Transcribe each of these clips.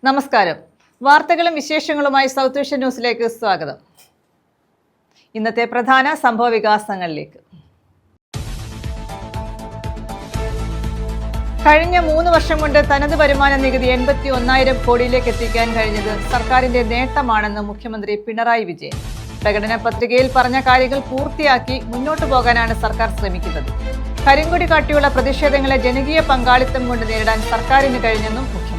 നമസ്കാരം. വാർത്തകളും വിശേഷങ്ങളുമായി സൗത്ത് ഏഷ്യൻ ന്യൂസിലേക്ക് സ്വാഗതം. ഇന്നത്തെ പ്രധാന സംഭവ വികാസങ്ങളിലേക്ക്. കഴിഞ്ഞ 3 വർഷം കൊണ്ട് തനത് വരുമാന നികുതി 81,000 കോടിയിലേക്ക് എത്തിക്കാൻ കഴിഞ്ഞത് സർക്കാരിന്റെ നേട്ടമാണെന്ന് മുഖ്യമന്ത്രി പിണറായി വിജയൻ. പ്രകടന പത്രികയിൽ പറഞ്ഞ കാര്യങ്ങൾ പൂർത്തിയാക്കി മുന്നോട്ടു പോകാനാണ് സർക്കാർ ശ്രമിക്കുന്നത്. കരിങ്കൊടി കാട്ടിയുള്ള പ്രതിഷേധങ്ങളെ ജനകീയ പങ്കാളിത്തം കൊണ്ട് നേരിടാൻ സർക്കാരിന് കഴിഞ്ഞെന്നും മുഖ്യമന്ത്രി.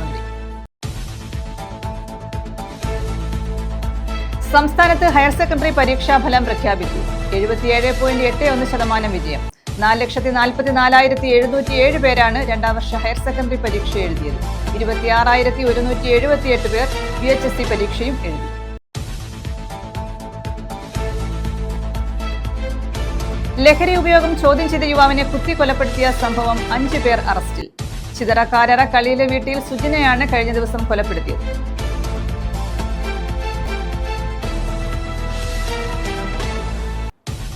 സംസ്ഥാനത്ത് ഹയർ സെക്കൻഡറി പരീക്ഷാഫലം പ്രഖ്യാപിച്ചു. 77.81% വിജയം. 4,44,707 പേരാണ് 2ാം വർഷ ഹയർ സെക്കൻഡറി പരീക്ഷ എഴുതിയത്. 26,178 പേർ VHSC പരീക്ഷയും എഴുതി. ലഹരി ഉപയോഗം ചോദ്യം ചെയ്ത യുവാവിനെ കുത്തിക്കൊലപ്പെടുത്തിയ സംഭവം 5 പേർ അറസ്റ്റിൽ. ചിതറക്കാരറ കളിയിലെ വീട്ടിൽ സുജിനയാണ് കഴിഞ്ഞ ദിവസം കൊലപ്പെടുത്തിയത്.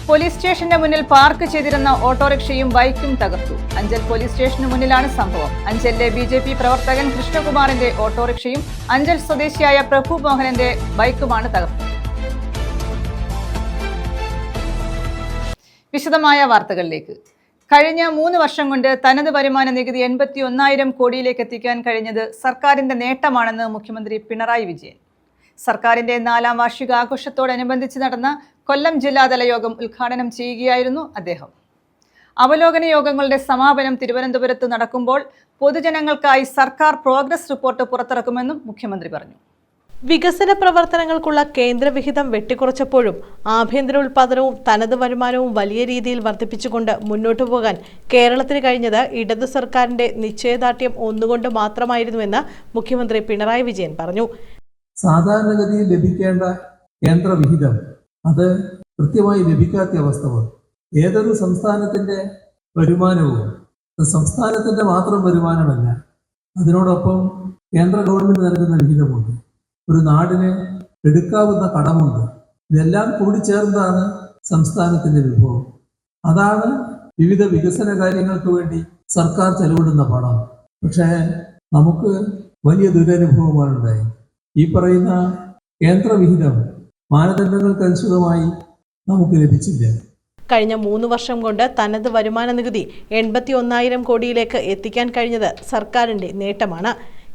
പോലീസ് സ്റ്റേഷന്റെ മുന്നിൽ പാർക്ക് ചെയ്തിരുന്ന ഓട്ടോറിക്ഷയും ബൈക്കും തകർത്തു. അഞ്ചൽ പോലീസ് സ്റ്റേഷന് മുന്നിലാണ് സംഭവം. അഞ്ചലിലെ BJP പ്രവർത്തകൻ കൃഷ്ണകുമാറിന്റെ ഓട്ടോറിക്ഷയും അഞ്ചൽ സ്വദേശിയായ പ്രഭു മോഹനന്റെ ബൈക്കുമാണ് തകർത്തത്. വിശദമായ വാർത്തകളിലേക്ക്. കഴിഞ്ഞ 3 വർഷം കൊണ്ട് തനത് വരുമാന നികുതി 81,000 കോടിയിലേക്ക് എത്തിക്കാൻ കഴിഞ്ഞത് സർക്കാരിന്റെ നേട്ടമാണെന്ന് മുഖ്യമന്ത്രി പിണറായി വിജയൻ. സർക്കാരിന്റെ 4ാം വാർഷികാഘോഷത്തോടനുബന്ധിച്ച് നടന്ന കൊല്ലം ജില്ലാതല യോഗം ഉദ്ഘാടനം ചെയ്യുകയായിരുന്നു അദ്ദേഹം. അവലോകന യോഗങ്ങളുടെ സമാപനം തിരുവനന്തപുരത്ത് നടക്കുമ്പോൾ പൊതുജനങ്ങൾക്കായി സർക്കാർ പ്രോഗ്രസ് റിപ്പോർട്ട് പുറത്തിറക്കുമെന്നും മുഖ്യമന്ത്രി പറഞ്ഞു. വികസന പ്രവർത്തനങ്ങൾക്കുള്ള കേന്ദ്രവിഹിതം വെട്ടിക്കുറച്ചപ്പോഴും ആഭ്യന്തര ഉൽപാദനവും തനത് വരുമാനവും വലിയ രീതിയിൽ വർദ്ധിപ്പിച്ചുകൊണ്ട് മുന്നോട്ടു പോകാൻ കേരളത്തിന് കഴിഞ്ഞത് ഇടതു സർക്കാരിന്റെ നിശ്ചയദാർഢ്യം ഒന്നുകൊണ്ട് മാത്രമായിരുന്നുവെന്ന് മുഖ്യമന്ത്രി പിണറായി വിജയൻ പറഞ്ഞു. സാധാരണഗതിയിൽ ലഭിക്കേണ്ട കേന്ദ്രവിഹിതം അത് കൃത്യമായി ലഭിക്കാത്ത അവസ്ഥ വന്നു. ഏതൊരു സംസ്ഥാനത്തിൻ്റെ വരുമാനവും സംസ്ഥാനത്തിൻ്റെ മാത്രം വരുമാനമല്ല, അതിനോടൊപ്പം കേന്ദ്ര ഗവൺമെൻറ് നൽകുന്ന വിഹിതമുണ്ട്, ഒരു നാടിന് എടുക്കാവുന്ന കടമുണ്ട്. ഇതെല്ലാം കൂടിച്ചേർന്നതാണ് സംസ്ഥാനത്തിൻ്റെ വിഭവം. അതാണ് വിവിധ വികസന കാര്യങ്ങൾക്ക് വേണ്ടി സർക്കാർ ചെലവിടുന്ന പണം. പക്ഷേ നമുക്ക് വലിയ ദുരനുഭവമാണ് ഉണ്ടായി. ഈ പറയുന്ന കേന്ദ്രവിഹിതം മാനദണ്ഡങ്ങൾക്കനുസൃതമായി നമുക്ക് ലഭിച്ചില്ല. കഴിഞ്ഞ 3 വർഷം കൊണ്ട് തനത് വരുമാന നികുതി 81,000 കോടിയിലേക്ക് എത്തിക്കാൻ കഴിഞ്ഞത് സർക്കാരിന്റെ നേട്ടമാണ്.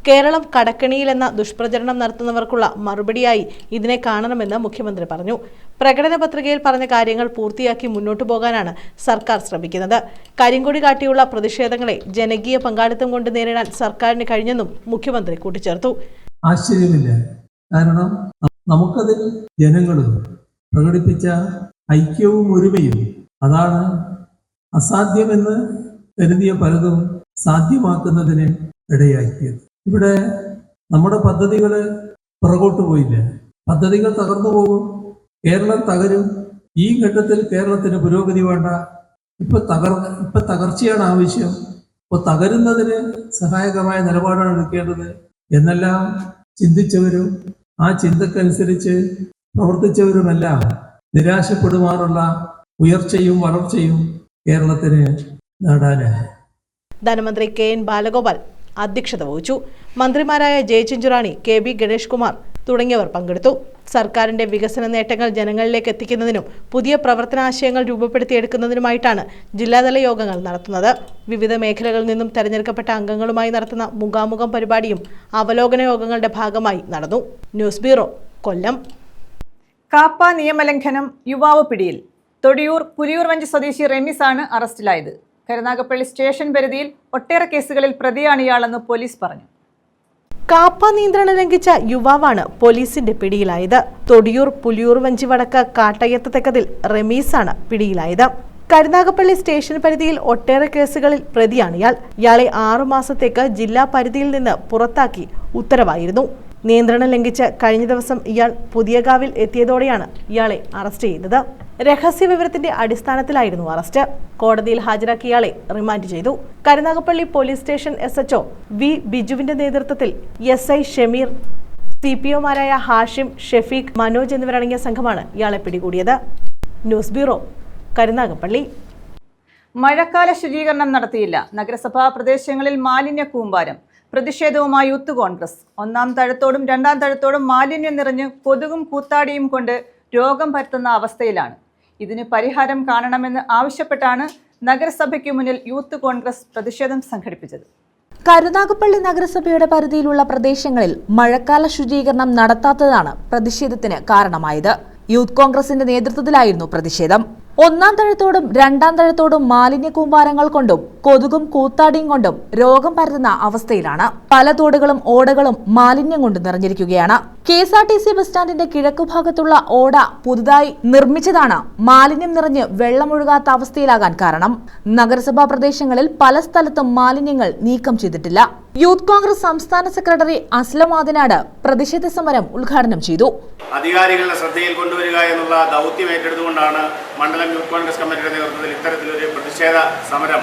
കേരളം കടക്കെണിയിലെന്ന ദുഷ്പ്രചരണം നടത്തുന്നവർക്കുള്ള മറുപടിയായി ഇതിനെ കാണണമെന്ന് മുഖ്യമന്ത്രി പറഞ്ഞു. പ്രകടന പത്രികയിൽ പറഞ്ഞ കാര്യങ്ങൾ പൂർത്തിയാക്കി മുന്നോട്ടു പോകാനാണ് സർക്കാർ ശ്രമിക്കുന്നത്. കരിങ്കൊടി കാട്ടിയുള്ള പ്രതിഷേധങ്ങളെ ജനകീയ പങ്കാളിത്തം കൊണ്ട് നേരിടാൻ സർക്കാരിന് കഴിഞ്ഞെന്നും മുഖ്യമന്ത്രി കൂട്ടിച്ചേർത്തു. ആശ്ചര്യമില്ല, കാരണം നമുക്കതിൽ ജനങ്ങളും പ്രകടിപ്പിച്ച ഐക്യവും ഒരുമയും അതാണ് അസാധ്യമെന്ന് കരുതിയ പലതും സാധ്യമാക്കുന്നതിന് ഇടയാക്കിയത്. ഇവിടെ നമ്മുടെ പദ്ധതികൾ പുറകോട്ട് പോയില്ല, പദ്ധതികൾ തകർന്നു പോകും, കേരളം തകരും. ഈ ഘട്ടത്തിൽ കേരളത്തിന് പുരോഗതി വേണ്ട, ഇപ്പൊ തകർച്ചയാണ് ആവശ്യം. ഇപ്പോൾ തകരുന്നതിന് സഹായകമായ നിലപാടാണ് എടുക്കേണ്ടത് എന്നെല്ലാം ചിന്തിച്ചവരും ആ ചിന്തക്കനുസരിച്ച് പ്രവർത്തിച്ചവരുമെല്ലാം നിരാശപ്പെടുമാറുള്ള ഉയർച്ചയും വളർച്ചയും കേരളത്തിന് നേടാനായി. ധനമന്ത്രി KN ബാലഗോപാൽ അധ്യക്ഷത വഹിച്ചു. മന്ത്രിമാരായ ജയചന്ദ്രാണി, KB ഗണേഷ് കുമാർ തുടങ്ങിയവർ പങ്കെടുത്തു. സർക്കാരിന്റെ വികസന നേട്ടങ്ങൾ ജനങ്ങളിലേക്ക് എത്തിക്കുന്നതിനും പുതിയ പ്രവർത്തനാശയങ്ങൾ രൂപപ്പെടുത്തിയെടുക്കുന്നതിനുമായിട്ടാണ് ജില്ലാതല യോഗങ്ങൾ നടത്തുന്നത്. വിവിധ മേഖലകളിൽ നിന്നും തെരഞ്ഞെടുക്കപ്പെട്ട അംഗങ്ങളുമായി നടത്തുന്ന മുഖാമുഖം പരിപാടിയും അവലോകന യോഗങ്ങളുടെ ഭാഗമായി നടന്നു. ന്യൂസ് ബ്യൂറോ, കൊല്ലം. കാപ്പ നിയമലംഘനം, യുവാവ് പിടിയിൽ. തൊടിയൂർ പുലിയൂർവഞ്ചി സ്വദേശി റെമീസാണ് അറസ്റ്റിലായത്. കരുനാഗപ്പള്ളി സ്റ്റേഷൻ പരിധിയിൽ ഒട്ടേറെ കേസുകളിൽ പ്രതിയാണ് ഇയാളെന്ന് പോലീസ് പറഞ്ഞു. കാപ്പ നിയന്ത്രണം ലംഘിച്ച യുവാവാണ് പോലീസിന്റെ പിടിയിലായത്. തൊടിയൂർ പുലിയൂർവഞ്ചി വടക്ക് കാട്ടയ്യത്ത് തെക്കതിൽ റമീസാണ് പിടിയിലായത്. കരുനാഗപ്പള്ളി സ്റ്റേഷൻ പരിധിയിൽ ഒട്ടേറെ കേസുകളിൽ പ്രതിയാണ് ഇയാൾ. ഇയാളെ 6 മാസത്തേക്ക് ജില്ലാ പരിധിയിൽ നിന്ന് പുറത്താക്കി ഉത്തരവായിരുന്നു. നിയന്ത്രണം ലംഘിച്ച് കഴിഞ്ഞ ദിവസം ഇയാൾ പുതിയകാവിൽ എത്തിയതോടെയാണ് ഇയാളെ അറസ്റ്റ് ചെയ്തത്. രഹസ്യവിവരത്തിന്റെ അടിസ്ഥാനത്തിലായിരുന്നു അറസ്റ്റ്. കോടതിയിൽ ഹാജരാക്കിയ ഇയാളെ റിമാൻഡ് ചെയ്തു. Karunagappally police station SHO V ബിജുവിന്റെ നേതൃത്വത്തിൽ SI ഷമീർ, CPOമാരായ ഹാഷിം, ഷെഫീഖ്, മനോജ് എന്നിവരടങ്ങിയ സംഘമാണ് ഇയാളെ പിടികൂടിയത്. News bureau, Karunagappally. മഴക്കാല ശുചീകരണം നടത്തിയില്ല. നഗരസഭാ പ്രദേശങ്ങളിൽ മാലിന്യ കൂമ്പാരം. പ്രതിഷേധവുമായി യൂത്ത് കോൺഗ്രസ്. ഒന്നാം തഴത്തോടും രണ്ടാം തഴത്തോടും മാലിന്യം നിറഞ്ഞ് കൊതുകും കൂത്താടിയും കൊണ്ട് രോഗം പരത്തുന്ന അവസ്ഥയിലാണ്. ഇതിന് പരിഹാരം കാണണമെന്ന് ആവശ്യപ്പെട്ടാണ് നഗരസഭയ്ക്ക് മുന്നിൽ യൂത്ത് കോൺഗ്രസ് പ്രതിഷേധം സംഘടിപ്പിച്ചത്. കരുനാഗപ്പള്ളി നഗരസഭയുടെ പരിധിയിലുള്ള പ്രദേശങ്ങളിൽ മഴക്കാല ശുചീകരണം നടത്താത്തതാണ് പ്രതിഷേധത്തിന് കാരണമായത്. യൂത്ത് കോൺഗ്രസിന്റെ നേതൃത്വത്തിലായിരുന്നു പ്രതിഷേധം. ഒന്നാം തഴത്തോടും രണ്ടാം തഴത്തോടും മാലിന്യ കൂമ്പാരങ്ങൾ കൊണ്ടും കൊതുകും കൂത്താടിയും കൊണ്ടും രോഗം പരത്തുന്ന അവസ്ഥയിലാണ്. പല തോടുകളും ഓടകളും മാലിന്യം കൊണ്ട് നിറഞ്ഞിരിക്കുകയാണ്. KSRTC ബസ് സ്റ്റാൻഡിന്റെ കിഴക്കുഭാഗത്തുള്ള ഓട പുതുതായി നിർമ്മിച്ചതാണ് മാലിന്യം നിറഞ്ഞ് വെള്ളമൊഴുകാത്ത അവസ്ഥയിലാകാൻ കാരണം. നഗരസഭാ പ്രദേശങ്ങളിൽ പല സ്ഥലത്തും മാലിന്യങ്ങൾ നീക്കം ചെയ്തിട്ടില്ല. യൂത്ത് കോൺഗ്രസ് സംസ്ഥാന സെക്രട്ടറി അസ്ലം ആദിനാട് പ്രതിഷേധ സമരം ഉദ്ഘാടനം ചെയ്തു. അധികാരികളുടെ ശ്രദ്ധയിൽ കൊണ്ടുവരിക എന്നുള്ള ദൗത്യം ഏറ്റെടുത്തുകൊണ്ടാണ് മണ്ഡലം യൂത്ത് കോൺഗ്രസ് കമ്മിറ്റിയുടെ നേതൃത്വത്തിൽ ഇത്തരത്തിലൊരു പ്രതിഷേധ സമരം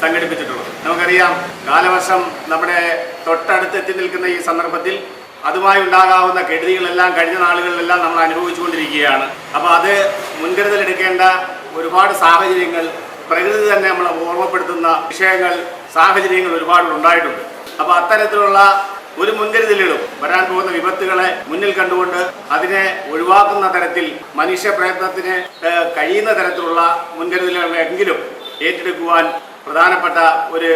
സംഘടിപ്പിച്ചിട്ടുള്ളത്. നമുക്കറിയാം, കാലവർഷം നമ്മുടെ തൊട്ടടുത്ത് എത്തി നിൽക്കുന്ന ഈ സന്ദർഭത്തിൽ അതുമായി ഉണ്ടാകാവുന്ന കെടുതികളെല്ലാം കഴിഞ്ഞ നാളുകളിലെല്ലാം നമ്മൾ അനുഭവിച്ചുകൊണ്ടിരിക്കുകയാണ്. അപ്പോൾ അത് മുൻകരുതലെടുക്കേണ്ട ഒരുപാട് സാഹചര്യങ്ങൾ, പ്രകൃതി തന്നെ നമ്മളെ ഓർമ്മപ്പെടുത്തുന്ന വിഷയങ്ങൾ, സാഹചര്യങ്ങൾ ഒരുപാട് ഉണ്ടായിട്ടുണ്ട്. അപ്പോൾ അത്തരത്തിലുള്ള ഒരു മുൻകരുതലുകളും വരാൻ പോകുന്ന വിപത്തുകളെ മുന്നിൽ കണ്ടുകൊണ്ട് അതിനെ ഒഴിവാക്കുന്ന തരത്തിൽ മനുഷ്യ പ്രയത്നത്തിന് കഴിയുന്ന തരത്തിലുള്ള മുൻകരുതലുകളെങ്കിലും ഏറ്റെടുക്കുവാൻ പ്രധാനപ്പെട്ട ഒരു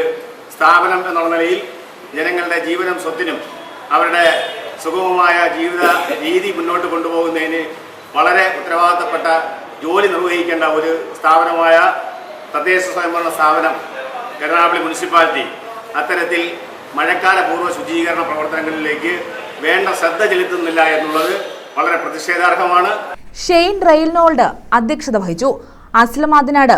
സ്ഥാപനം എന്നുള്ള നിലയിൽ ജനങ്ങളുടെ ജീവനും സ്വത്തിനും അവരുടെ സുഗമമായ ജീവിത രീതി മുന്നോട്ട് കൊണ്ടുപോകുന്നതിന് വളരെ ഉത്തരവാദിത്തപ്പെട്ട ജോലി നിർവഹിക്കേണ്ട ഒരു സ്ഥാപനമായ തദ്ദേശ സ്വയംഭരണ സ്ഥാപനം കരുനാഗപ്പള്ളി മുനിസിപ്പാലിറ്റി അത്തരത്തിൽ മഴക്കാല പൂർവ്വ ശുചീകരണ പ്രവർത്തനങ്ങളിലേക്ക് വേണ്ട ശ്രദ്ധ ചെലുത്തുന്നില്ല എന്നുള്ളത് വളരെ പ്രതിഷേധാർഹമാണ്. ഷെയ്ൻ റെയിൽനോൾഡ് അധ്യക്ഷത വഹിച്ചു. Aslam Adinad,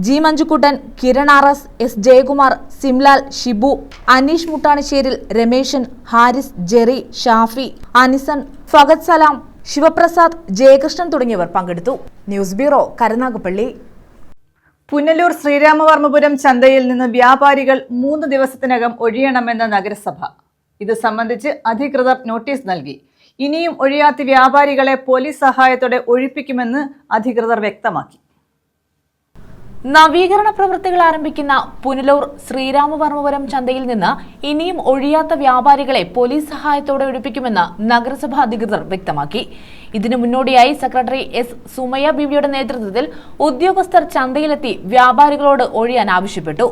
G Manjukuttan, Kiran RS, S Jayakumar, Simlal, Shibu, Aneesh Muttanisseril, Rameshan, Haris, Jerry, Shafi, Anison, Fagath Salam, Sivaprasad, Jayakrishnan തുടങ്ങിയവർ പങ്കെടുത്തു. News bureau, Karunagappally. പുനലൂർ ശ്രീരാമവർമ്മപുരം ചന്തയിൽ നിന്ന് വ്യാപാരികൾ 3 ദിവസത്തിനകം ഒഴിയണമെന്ന നഗരസഭ. ഇത് സംബന്ധിച്ച് അധികൃതർ നോട്ടീസ് നൽകി. ഇനിയും ഒഴിയാത്ത വ്യാപാരികളെ പോലീസ് സഹായത്തോടെ ഒഴിപ്പിക്കുമെന്ന് അധികൃതർ വ്യക്തമാക്കി. നവീകരണ പ്രവൃത്തികൾ ആരംഭിക്കുന്ന പുനലൂർ ശ്രീരാമവർമ്മപുരം ചന്തയിൽ നിന്ന് ഇനിയും ഒഴിയാത്ത വ്യാപാരികളെ പോലീസ് സഹായത്തോടെ ഒഴിപ്പിക്കുമെന്ന് നഗരസഭാ അധികൃതർ വ്യക്തമാക്കി. ഇതിനു മുന്നോടിയായി സെക്രട്ടറി S സുമയ്യ ബീവിയുടെ നേതൃത്വത്തിൽ ഉദ്യോഗസ്ഥർ ചന്തയിലെത്തി വ്യാപാരികളോട് ഒഴിയാൻ ആവശ്യപ്പെട്ടു.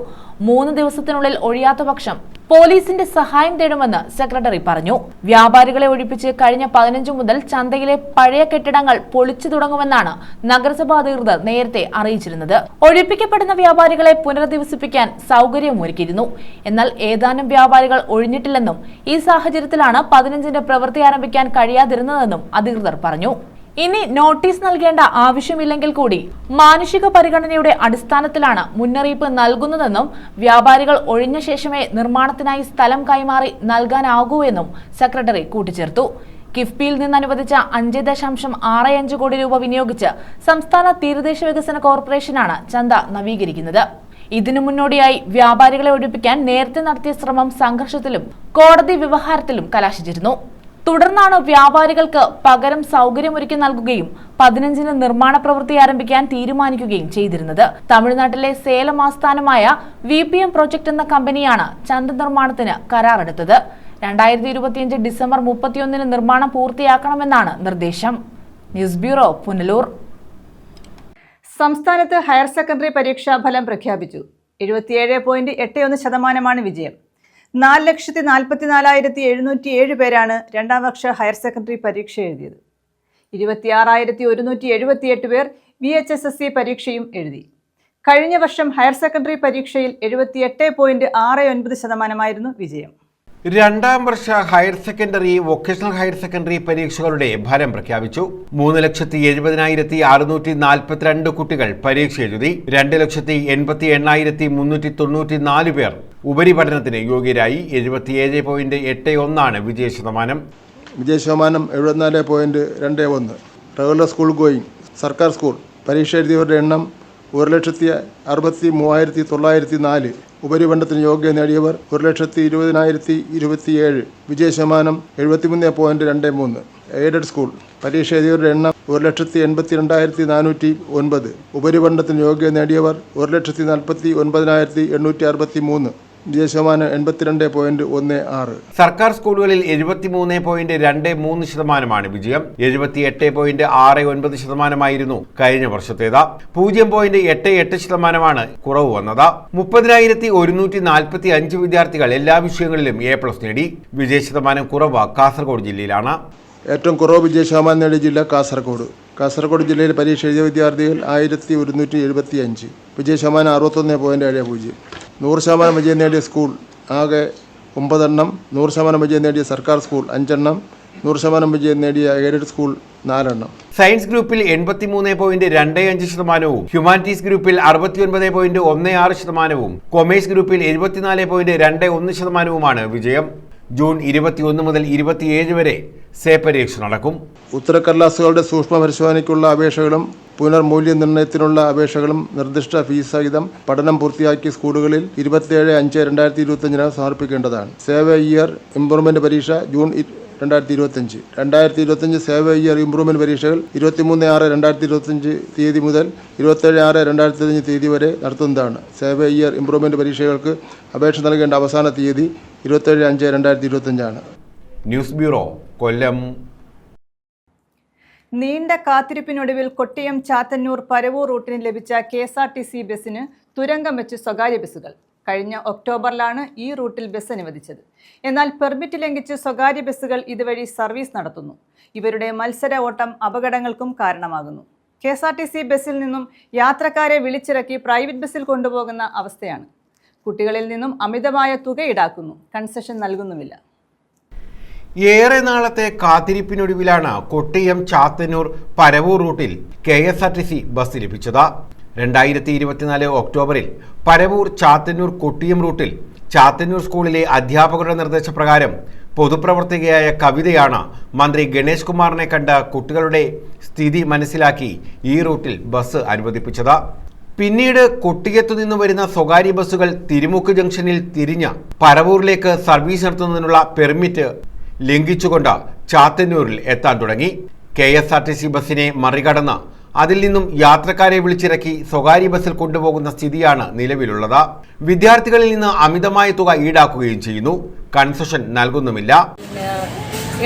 3 ദിവസത്തിനുള്ളിൽ ഒഴിയാത്ത പക്ഷം പോലീസിന്റെ സഹായം തേടുമെന്ന് സെക്രട്ടറി പറഞ്ഞു. വ്യാപാരികളെ ഒഴിപ്പിച്ച് കഴിഞ്ഞ 15 മുതൽ ചന്തയിലെ പഴയ കെട്ടിടങ്ങൾ പൊളിച്ചു തുടങ്ങുമെന്നാണ് നഗരസഭാ അധികൃതർ നേരത്തെ അറിയിച്ചിരുന്നത്. ഒഴിപ്പിക്കപ്പെടുന്ന വ്യാപാരികളെ പുനരധിവസിപ്പിക്കാൻ സൗകര്യമൊരുക്കിയിരുന്നു. എന്നാൽ ഏതാനും വ്യാപാരികൾ ഒഴിഞ്ഞിട്ടില്ലെന്നും ഈ സാഹചര്യത്തിലാണ് 15-ന് പ്രവൃത്തി ആരംഭിക്കാൻ കഴിയാതിരുന്നതെന്നും അധികൃതർ പറഞ്ഞു. ഇനി നോട്ടീസ് നൽകേണ്ട ആവശ്യമില്ലെങ്കിൽ കൂടി മാനുഷിക പരിഗണനയുടെ അടിസ്ഥാനത്തിലാണ് മുന്നറിയിപ്പ് നൽകുന്നതെന്നും വ്യാപാരികൾ ഒഴിഞ്ഞ ശേഷമേ നിർമ്മാണത്തിനായി സ്ഥലം കൈമാറി നൽകാനാകൂ എന്നും സെക്രട്ടറി കൂട്ടിച്ചേർത്തു. കിഫ്ബിയിൽ നിന്ന് അനുവദിച്ച 5.65 കോടി രൂപ വിനിയോഗിച്ച് സംസ്ഥാന തീരദേശ വികസന കോർപ്പറേഷനാണ് ചന്ത നവീകരിക്കുന്നത്. ഇതിനു മുന്നോടിയായി വ്യാപാരികളെ ഒഴിപ്പിക്കാൻ നേരത്തെ നടത്തിയ ശ്രമം സംഘർഷത്തിലും കോടതി വ്യവഹാരത്തിലും കലാശിച്ചിരുന്നു. തുടർന്നാണ് വ്യാപാരികൾക്ക് പകരം സൗകര്യമൊരുക്കി നൽകുകയും 15-ന് നിർമ്മാണ പ്രവൃത്തി ആരംഭിക്കാൻ തീരുമാനിക്കുകയും ചെയ്തിരുന്നത്. തമിഴ്നാട്ടിലെ സേലം ആസ്ഥാനമായ VPM പ്രോജക്ട് എന്ന കമ്പനിയാണ് ചന്ത നിർമ്മാണത്തിന് കരാറെടുത്തത്. 2025 ഡിസംബർ 31-ന് നിർമ്മാണം പൂർത്തിയാക്കണമെന്നാണ് നിർദ്ദേശം. News bureau, Punalur. സംസ്ഥാനത്ത് ഹയർ സെക്കൻഡറി പരീക്ഷാ ഫലം പ്രഖ്യാപിച്ചു. 77.81% വിജയം. 4,44,707 പേരാണ് 2ാം വർഷ ഹയർ സെക്കൻഡറി പരീക്ഷ എഴുതിയത്. 26,178 പേർ VHSSC പരീക്ഷയും എഴുതി. കഴിഞ്ഞ വർഷം ഹയർ സെക്കൻഡറി പരീക്ഷയിൽ 78.69% വിജയം. 2ാം വർഷ higher secondary, vocational higher secondary പരീക്ഷകളുടെ ഫലം പ്രഖ്യാപിച്ചു. 3,70,642 കുട്ടികൾ പരീക്ഷ എഴുതി. 2,88,394 പേർ ഉപരിപഠനത്തിന് യോഗ്യരായി. 77.81% വിജയശതമാനം. വിജയശതമാനം 74.21. റെഗുലർ സ്കൂൾ ഗോയിങ് സർക്കാർ സ്കൂൾ പരീക്ഷ എഴുതിയവരുടെ എണ്ണം 1,63,904. ഉപരിപഠനത്തിന് യോഗ്യത നേടിയവർ 1,20,027. വിജയശതമാനം 73.23. എയ്ഡഡ് സ്കൂൾ പരീക്ഷ എഴുതിയവരുടെ എണ്ണം 1,82,409. ഉപരിപഠനത്തിന് യോഗ്യത നേടിയവർ 1,49,863. വിജയശതമാനം 82.16. സർക്കാർ സ്കൂളുകളിൽ 73.23% വിജയം. 78.69% കഴിഞ്ഞ വർഷത്തേത്. 0.88% കുറവ് വന്നത്. 30,145 വിദ്യാർത്ഥികൾ എല്ലാ വിഷയങ്ങളിലും A+ നേടി. വിജയശതമാനം കുറവ് കാസർഗോഡ് ജില്ലയിലാണ്. ഏറ്റവും കുറവ് വിജയശതമാനം നേടിയ ജില്ല കാസർഗോഡ്. കാസർഗോഡ് ജില്ലയിൽ പരീക്ഷ എഴുതിയ വിദ്യാർത്ഥികൾ 1175. വിജയശതമാനം 61.70. 100% വിജയം നേടിയ സ്കൂൾ ആകെ 9 എണ്ണം. 100% വിജയം നേടിയ സർക്കാർ സ്കൂൾ 5 എണ്ണം. 100% വിജയം നേടിയ എയ്ഡഡ് സ്കൂൾ 4 എണ്ണം. സയൻസ് ഗ്രൂപ്പിൽ 83.25%, ഹ്യൂമാനിറ്റീസ് ഗ്രൂപ്പിൽ 69.16%, കൊമേഴ്സ് ഗ്രൂപ്പിൽ 74.21% വിജയം. ജൂൺ 21 മുതൽ 27 വരെ പരീക്ഷ നടക്കും. ഉത്തരക്കടലാസുകളുടെ സൂക്ഷ്മ പരിശോധനയ്ക്കുള്ള അപേക്ഷകളും പുനർമൂല്യനിർണ്ണയത്തിനുള്ള അപേക്ഷകളും നിർദ്ദിഷ്ട ഫീസ് സഹിതം പഠനം പൂർത്തിയാക്കിയ സ്കൂളുകളിൽ 27/5/2025 സമർപ്പിക്കേണ്ടതാണ്. സേവ് ഇയർ ഇംപ്രൂവ്മെന്റ് പരീക്ഷ ജൂൺ 2025. 2025 സേവ് ഇയർ ഇംപ്രൂവ്മെന്റ് പരീക്ഷകൾ 23/6/2025 തീയതി മുതൽ 27/6/2025 തീയതി വരെ നടത്തുന്നതാണ്. സേവ് ഇയർ ഇംപ്രൂവ്മെന്റ് പരീക്ഷകൾക്ക് അപേക്ഷ നൽകേണ്ട അവസാന തീയതി 27/5/2025 ന്യൂസ് ബ്യൂറോ, കൊല്ലം. നീണ്ട കാത്തിരിപ്പിനൊടുവിൽ കൊട്ടിയം ചാത്തന്നൂർ പരവൂർ റൂട്ടിന് ലഭിച്ച KSRTC ബസ്സിന് തുരങ്കം വെച്ച് സ്വകാര്യ ബസ്സുകൾ. കഴിഞ്ഞ ഒക്ടോബറിലാണ് ഈ റൂട്ടിൽ ബസ് അനുവദിച്ചത്. എന്നാൽ പെർമിറ്റ് ലംഘിച്ച് സ്വകാര്യ ബസ്സുകൾ ഇതുവഴി സർവീസ് നടത്തുന്നു. ഇവരുടെ മത്സര ഓട്ടം അപകടങ്ങൾക്കും കാരണമാകുന്നു. KSRTC ബസ്സിൽ നിന്നും യാത്രക്കാരെ വിളിച്ചിറക്കി പ്രൈവറ്റ് ബസ്സിൽ കൊണ്ടുപോകുന്ന അവസ്ഥയാണ്. കുട്ടികളിൽ നിന്നും അമിതമായ തുക ഈടാക്കുന്നു. കൺസെഷൻ നൽകുന്നുമില്ല. ഏറെ നാളത്തെ കാത്തിരിപ്പിനൊടുവിലാണ് കൊട്ടിയം ചാത്തന്നൂർ പരവൂർ റൂട്ടിൽ KSRTC ബസ് ലഭിച്ചത്. 2024 ഒക്ടോബറിൽ പരവൂർ ചാത്തന്നൂർ കൊട്ടിയം റൂട്ടിൽ ചാത്തന്നൂർ സ്കൂളിലെ അധ്യാപകരുടെ നിർദ്ദേശപ്രകാരം പൊതുപ്രവർത്തകയായ കവിതയാണ് മന്ത്രി ഗണേഷ് കുമാറിനെ കണ്ട് കുട്ടികളുടെ സ്ഥിതി മനസ്സിലാക്കി ഈ റൂട്ടിൽ ബസ് അനുവദിപ്പിച്ചത്. പിന്നീട് കൊട്ടിയത്തു നിന്ന് വരുന്ന സ്വകാര്യ ബസ്സുകൾ തിരുമുക്ക് ജംഗ്ഷനിൽ തിരിഞ്ഞ് പരവൂരിലേക്ക് സർവീസ് നടത്തുന്നതിനുള്ള പെർമിറ്റ് ലംഘിച്ചുകൊണ്ട് ചാത്തന്നൂരിൽ എത്താൻ തുടങ്ങി. KSRTC ബസ്സിനെ മറികടന്ന് അതിൽ നിന്നും യാത്രക്കാരെ വിളിച്ചിറക്കി സ്വകാര്യ ബസ്സിൽ കൊണ്ടുപോകുന്ന സ്ഥിതിയാണ് നിലവിലുള്ളത്. വിദ്യാർത്ഥികളിൽ നിന്ന് അമിതമായ തുക ഈടാക്കുകയും ചെയ്യുന്നു. കൺസെഷൻ നൽകുന്നുമില്ല.